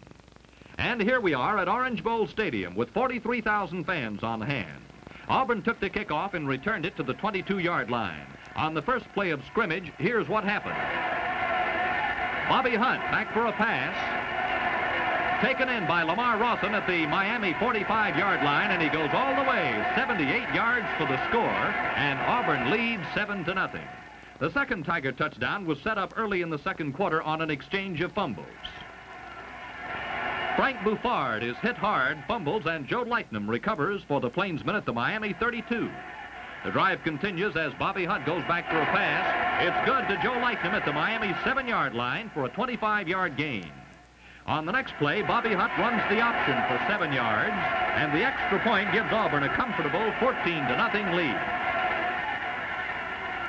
[SPEAKER 2] And here we are at Orange Bowl Stadium with 43,000 fans on hand. Auburn took the kickoff and returned it to the 22-yard line. On the first play of scrimmage, here's what happened. Bobby Hunt back for a pass. Taken in by Lamar Rawson at the Miami 45-yard line, and he goes all the way, 78 yards for the score, and Auburn leads 7-0. The second Tiger touchdown was set up early in the second quarter on an exchange of fumbles. Frank Buffard is hit hard, fumbles, and Joe Lightnum recovers for the Plainsmen at the Miami 32. The drive continues as Bobby Hunt goes back for a pass. It's good to Joe Lightnum at the Miami 7-yard line for a 25-yard gain. On the next play, Bobby Hunt runs the option for 7 yards, and the extra point gives Auburn a comfortable 14-0 lead.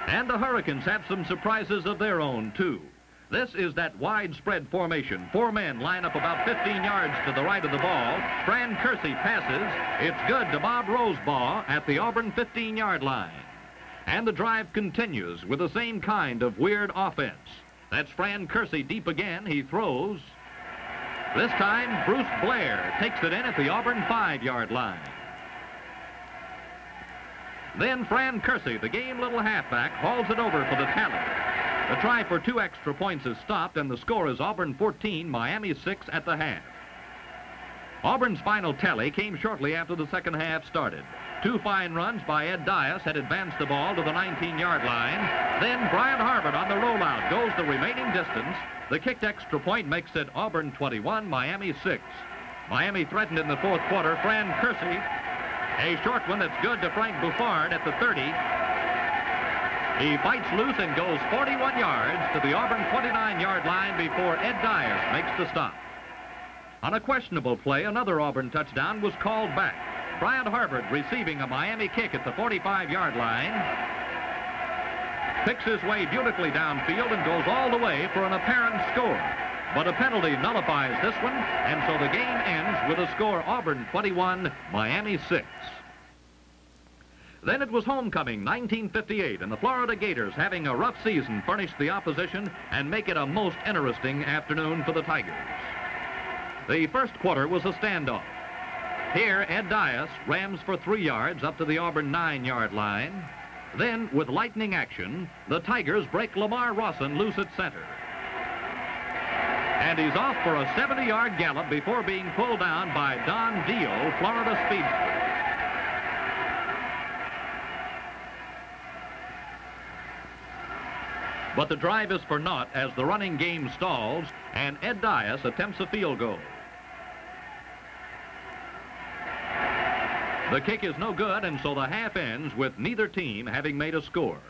[SPEAKER 2] And the Hurricanes have some surprises of their own, too. This is that widespread formation. 4 men line up about 15 yards to the right of the ball. Fran Kersey passes. It's good to Bob Rosebaugh at the Auburn 15-yard line. And the drive continues with the same kind of weird offense. That's Fran Kersey deep again. He throws. This time, Bruce Blair takes it in at the Auburn 5-yard line. Then Fran Kersey, the game little halfback, hauls it over for the tally. The try for 2 extra points is stopped, and the score is Auburn 14, Miami 6 at the half. Auburn's final tally came shortly after the second half started. 2 fine runs by Ed Dias had advanced the ball to the 19-yard line. Then Brian Harvard on the rollout goes the remaining distance. The kicked extra point makes it Auburn 21, Miami 6. Miami threatened in the fourth quarter. Fran Kersey, a short one that's good to Frank Buffard at the 30. He fights loose and goes 41 yards to the Auburn 29-yard line before Ed Dias makes the stop. On a questionable play, another Auburn touchdown was called back. Brian Harvard receiving a Miami kick at the 45-yard line. Picks his way beautifully downfield and goes all the way for an apparent score. But a penalty nullifies this one, and so the game ends with a score Auburn 21, Miami 6. Then it was homecoming, 1958, and the Florida Gators, having a rough season, furnished the opposition and make it a most interesting afternoon for the Tigers. The first quarter was a standoff. Here, Ed Dias rams for 3 yards up to the Auburn 9-yard line. Then, with lightning action, the Tigers break Lamar Rawson loose at center. And he's off for a 70-yard gallop before being pulled down by Don Dio, Florida speedster. But the drive is for naught as the running game stalls and Ed Dias attempts a field goal. The kick is no good, and so the half ends with neither team having made a score.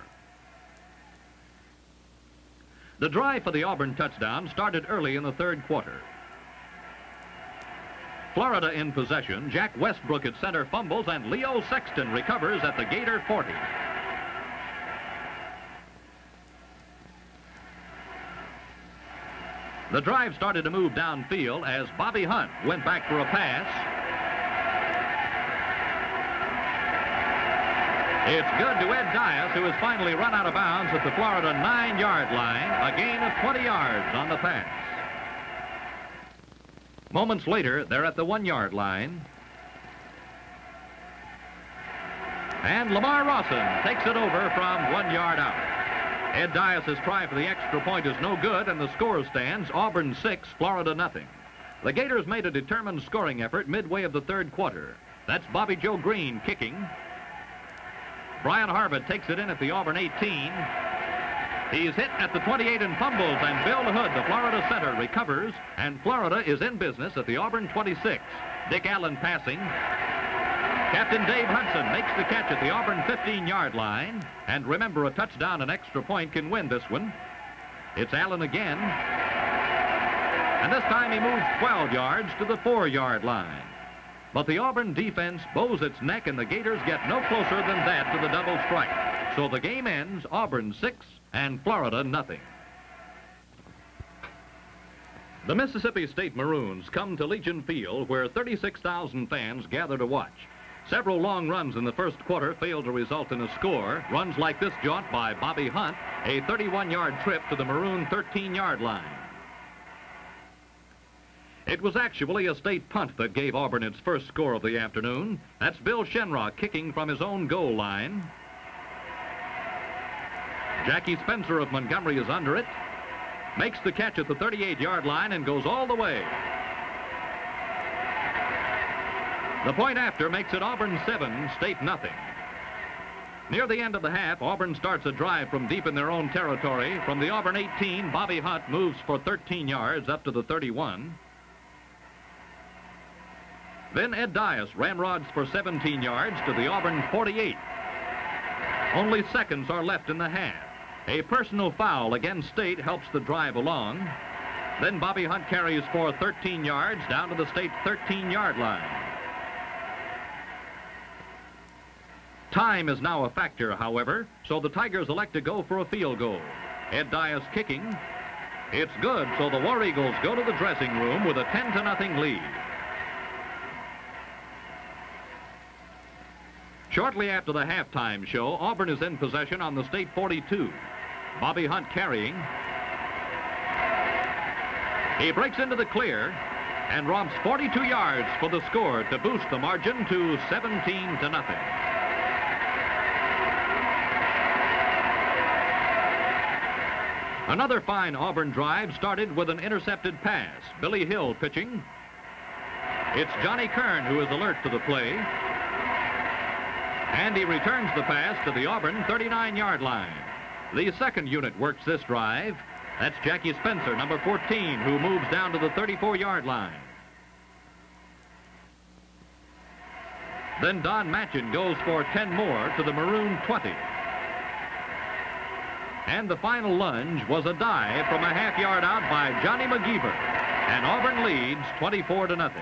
[SPEAKER 2] The drive for the Auburn touchdown started early in the third quarter. Florida in possession. Jack Westbrook at center fumbles, and Leo Sexton recovers at the Gator 40. The drive started to move downfield as Bobby Hunt went back for a pass. It's good to Ed Dias, who has finally run out of bounds at the Florida 9-yard line, a gain of 20 yards on the pass. Moments later, they're at the 1-yard line. And Lamar Rawson takes it over from 1 yard out. Ed Dias' try for the extra point is no good, and the score stands Auburn 6, Florida nothing. The Gators made a determined scoring effort midway of the third quarter. That's Bobby Joe Green kicking. Brian Harvard takes it in at the Auburn 18. He's hit at the 28 and fumbles, and Bill Hood, the Florida center, recovers, and Florida is in business at the Auburn 26. Dick Allen passing. Captain Dave Hudson makes the catch at the Auburn 15-yard line, and remember, a touchdown and extra point can win this one. It's Allen again, and this time he moves 12 yards to the 4-yard line. But the Auburn defense bows its neck, and the Gators get no closer than that to the double strike. So the game ends Auburn 6 and Florida nothing. The Mississippi State Maroons come to Legion Field, where 36,000 fans gather to watch. Several long runs in the first quarter failed to result in a score. Runs like this jaunt by Bobby Hunt, a 31-yard trip to the Maroon 13-yard line. It was actually a state punt that gave Auburn its first score of the afternoon. That's Bill Shenrock kicking from his own goal line. Jackie Spencer of Montgomery is under it. Makes the catch at the 38-yard line and goes all the way. The point after makes it Auburn 7, State nothing. Near the end of the half, Auburn starts a drive from deep in their own territory. From the Auburn 18, Bobby Hunt moves for 13 yards up to the 31. Then Ed Dias ramrods for 17 yards to the Auburn 48. Only seconds are left in the half. A personal foul against State helps the drive along. Then Bobby Hunt carries for 13 yards down to the State 13-yard line. Time is now a factor, however, so the Tigers elect to go for a field goal. Ed Dias kicking. It's good, so the War Eagles go to the dressing room with a 10-0 lead. Shortly after the halftime show, Auburn is in possession on the State 42. Bobby Hunt carrying. He breaks into the clear and romps 42 yards for the score to boost the margin to 17-0. Another fine Auburn drive started with an intercepted pass. Billy Hill pitching. It's Johnny Kern who is alert to the play. And he returns the pass to the Auburn 39-yard line. The second unit works this drive. That's Jackie Spencer, number 14, who moves down to the 34-yard line. Then Don Matchin goes for 10 more to the Maroon 20. And the final lunge was a dive from a half-yard out by Johnny McGeever. And Auburn leads 24-0.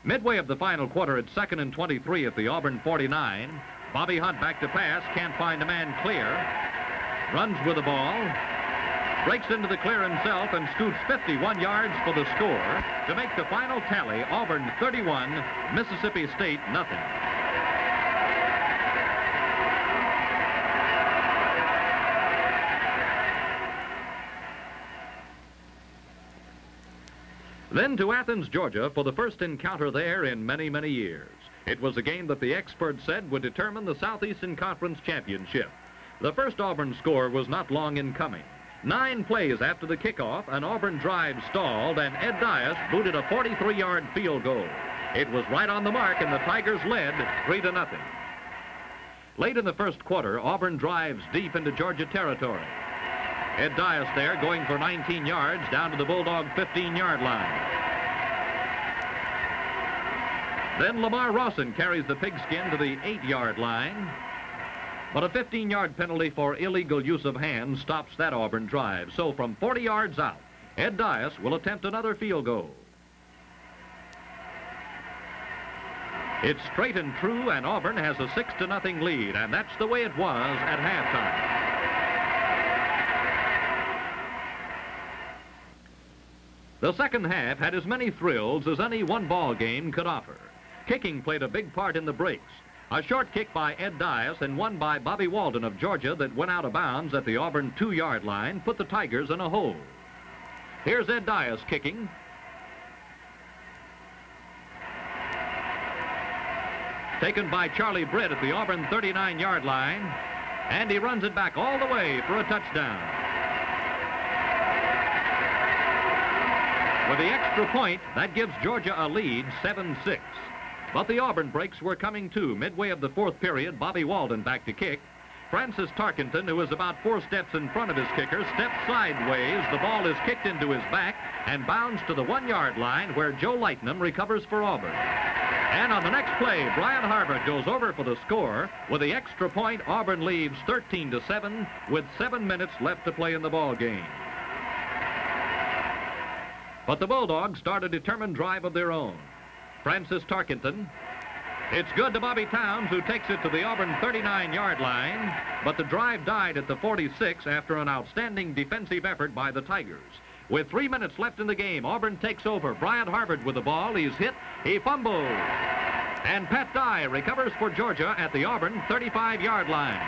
[SPEAKER 2] Midway of the final quarter, it's 2nd and 23 at the Auburn 49. Bobby Hunt back to pass, can't find a man clear. Runs with the ball, breaks into the clear himself and scoots 51 yards for the score to make the final tally Auburn 31, Mississippi State nothing. Then to Athens, Georgia, for the first encounter there in many, many years. It was a game that the experts said would determine the Southeastern Conference Championship. The first Auburn score was not long in coming. 9 plays after the kickoff, an Auburn drive stalled, and Ed Dias booted a 43-yard field goal. It was right on the mark, and the Tigers led 3-0. Late in the first quarter, Auburn drives deep into Georgia territory. Ed Dias there going for 19 yards down to the Bulldog 15-yard line. Then Lamar Rawson carries the pigskin to the 8-yard line. But a 15-yard penalty for illegal use of hands stops that Auburn drive. So from 40 yards out, Ed Dias will attempt another field goal. It's straight and true, and Auburn has a 6-0 lead, and that's the way it was at halftime. The second half had as many thrills as any one-ball game could offer. Kicking played a big part in the breaks. A short kick by Ed Dias and one by Bobby Walden of Georgia that went out of bounds at the Auburn 2-yard line put the Tigers in a hole. Here's Ed Dias kicking. Taken by Charlie Britt at the Auburn 39-yard line, and he runs it back all the way for a touchdown. With the extra point, that gives Georgia a lead, 7-6. But the Auburn breaks were coming too. Midway of the fourth period, Bobby Walden back to kick. Francis Tarkenton, who is about 4 steps in front of his kicker, steps sideways. The ball is kicked into his back and bounds to the 1-yard line where Joe Lightnum recovers for Auburn. And on the next play, Brian Harvard goes over for the score. With the extra point, Auburn leads 13-7 with 7 minutes left to play in the ball game. But the Bulldogs start a determined drive of their own. Francis Tarkenton. It's good to Bobby Towns, who takes it to the Auburn 39-yard line, but the drive died at the 46 after an outstanding defensive effort by the Tigers. With 3 minutes left in the game, Auburn takes over. Brian Harvard with the ball. He's hit. He fumbles. And Pat Dye recovers for Georgia at the Auburn 35-yard line.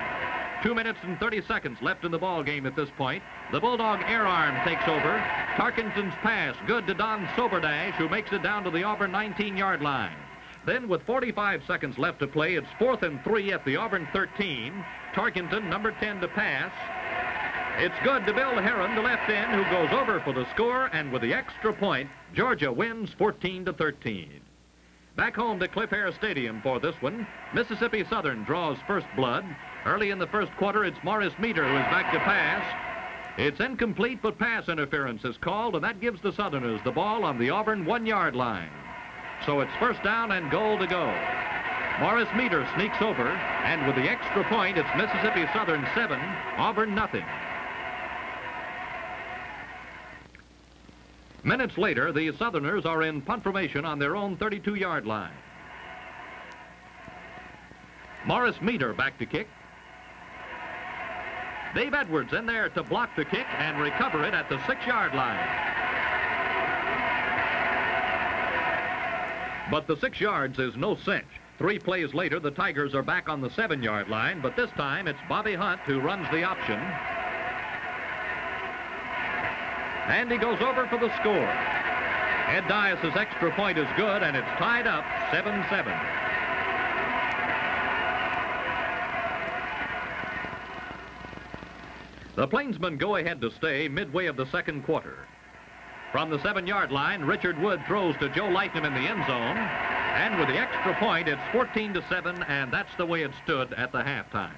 [SPEAKER 2] 2 minutes and 30 seconds left in the ball game at this point. The Bulldog air arm takes over. Tarkenton's pass good to Don Soberdash, who makes it down to the Auburn 19-yard line. Then with 45 seconds left to play, it's 4th and 3 at the Auburn 13. Tarkenton, number 10, to pass. It's good to Bill Heron, the left end, who goes over for the score, and with the extra point, Georgia wins 14-13. Back home to Cliff Air Stadium for this one, Mississippi Southern draws first blood. Early in the first quarter, it's Morris Meter who is back to pass. It's incomplete, but pass interference is called, and that gives the Southerners the ball on the Auburn 1-yard line. So it's first down and goal to go. Morris Meter sneaks over, and with the extra point, it's Mississippi Southern 7, Auburn nothing. Minutes later, the Southerners are in punt formation on their own 32-yard line. Morris Meter back to kick. Dave Edwards in there to block the kick and recover it at the 6-yard line. But the 6 yards is no cinch. 3 plays later, the Tigers are back on the 7-yard line, but this time it's Bobby Hunt who runs the option. And he goes over for the score. Ed Dias' extra point is good, and it's tied up 7-7. The Plainsmen go ahead to stay midway of the second quarter. From the 7-yard line, Richard Wood throws to Joe Lightnum in the end zone. And with the extra point, it's 14-7, and that's the way it stood at the halftime.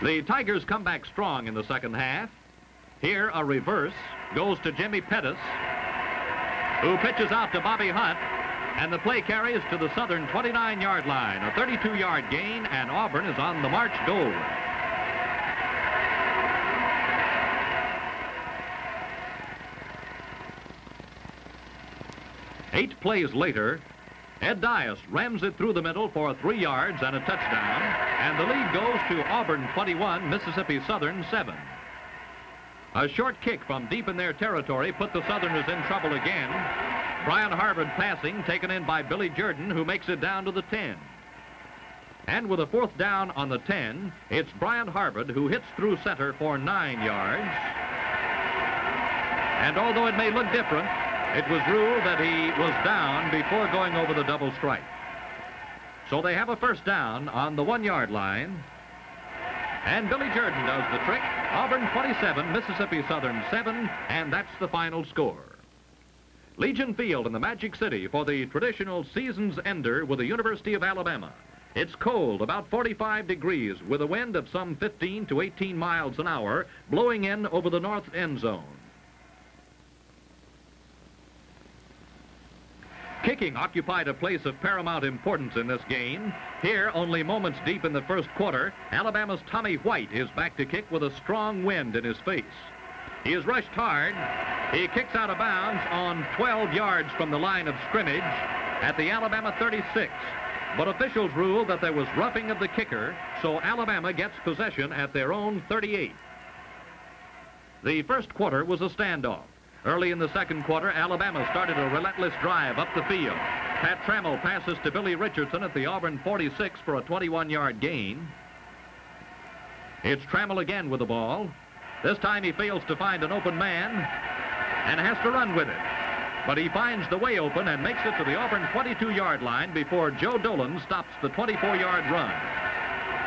[SPEAKER 2] The Tigers come back strong in the second half. Here, a reverse goes to Jimmy Pettis, who pitches out to Bobby Hunt. And the play carries to the Southern 29-yard line. A 32-yard gain, and Auburn is on the march goal. Eight plays later, Ed Dias rams it through the middle for 3 yards and a touchdown. And the lead goes to Auburn 21, Mississippi Southern 7. A short kick from deep in their territory put the Southerners in trouble again. Brian Harvard passing, taken in by Billy Jordan, who makes it down to the 10. And with a 4th down on the 10, it's Bryant Harvard who hits through center for 9 yards. And although it may look different, it was ruled that he was down before going over the double strike. So they have a 1st down on the 1-yard line. And Billy Jordan does the trick. Auburn 27, Mississippi Southern 7, and that's the final score. Legion Field in the Magic City for the traditional season's ender with the University of Alabama. It's cold, about 45 degrees, with a wind of some 15 to 18 miles an hour, blowing in over the north end zone. Kicking occupied a place of paramount importance in this game. Here, only moments deep in the 1st quarter, Alabama's Tommy White is back to kick with a strong wind in his face. He is rushed hard. He kicks out of bounds on 12 yards from the line of scrimmage at the Alabama 36. But officials ruled that there was roughing of the kicker, so Alabama gets possession at their own 38. The 1st quarter was a standoff. Early in the 2nd quarter, Alabama started a relentless drive up the field. Pat Trammell passes to Billy Richardson at the Auburn 46 for a 21-yard gain. It's Trammell again with the ball. This time he fails to find an open man and has to run with it. But he finds the way open and makes it to the Auburn 22-yard line before Joe Dolan stops the 24-yard run.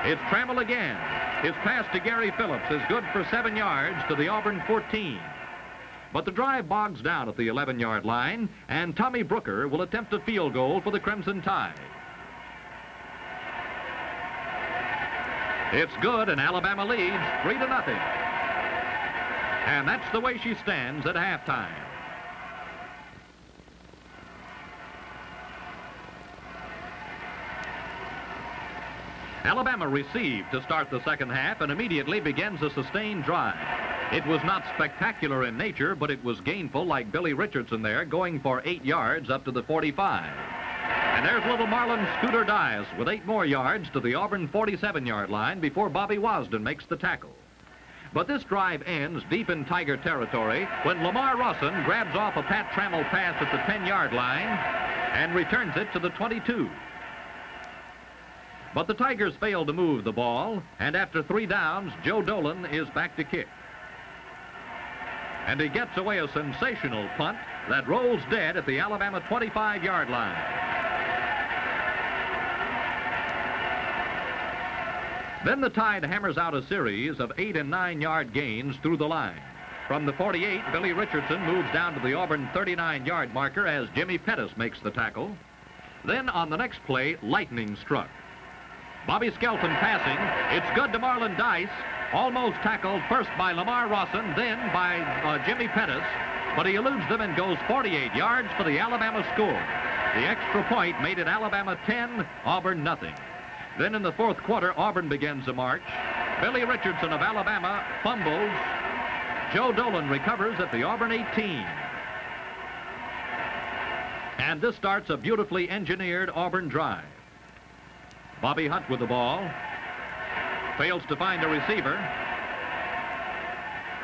[SPEAKER 2] It's Trammell again. His pass to Gary Phillips is good for 7 yards to the Auburn 14. But the drive bogs down at the 11-yard line, and Tommy Brooker will attempt a field goal for the Crimson Tide. It's good, and Alabama leads 3-0. And that's the way she stands at halftime. Alabama received to start the 2nd half and immediately begins a sustained drive. It was not spectacular in nature, but it was gainful, like Billy Richardson there, going for 8 yards up to the 45. And there's little Marlon Scooter Dias with 8 more yards to the Auburn 47-yard line before Bobby Wasden makes the tackle. But this drive ends deep in Tiger territory when Lamar Rawson grabs off a Pat Trammell pass at the 10-yard line and returns it to the 22. But the Tigers fail to move the ball, and after 3 downs, Joe Dolan is back to kick. And he gets away a sensational punt that rolls dead at the Alabama 25-yard line. Then the Tide hammers out a series of 8- and 9-yard gains through the line. From the 48, Billy Richardson moves down to the Auburn 39-yard marker as Jimmy Pettis makes the tackle. Then on the next play, lightning struck. Bobby Skelton passing. It's good to Marlon Dice. Almost tackled first by Lamar Rawson, then by Jimmy Pettis. But he eludes them and goes 48 yards for the Alabama score. The extra point made it Alabama 10, Auburn nothing. Then in the 4th quarter, Auburn begins a march. Billy Richardson of Alabama fumbles. Joe Dolan recovers at the Auburn 18. And this starts a beautifully engineered Auburn drive. Bobby Hunt with the ball. Fails to find a receiver.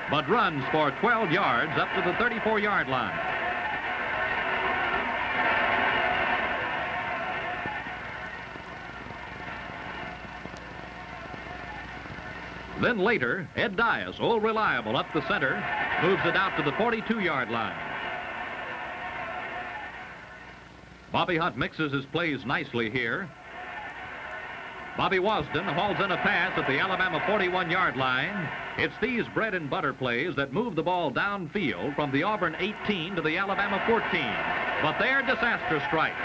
[SPEAKER 2] But runs for 12 yards up to the 34-yard line. Then later, Ed Dias, old reliable, up the center, moves it out to the 42-yard line. Bobby Hunt mixes his plays nicely here. Bobby Wasden hauls in a pass at the Alabama 41-yard line. It's these bread and butter plays that move the ball downfield from the Auburn 18 to the Alabama 14. But they're disaster strikes.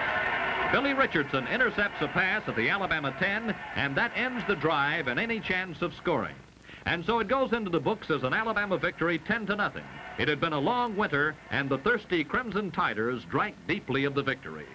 [SPEAKER 2] Billy Richardson intercepts a pass at the Alabama 10, and that ends the drive and any chance of scoring. And so it goes into the books as an Alabama victory 10-0. It had been a long winter, and the thirsty Crimson Tiders drank deeply of the victory.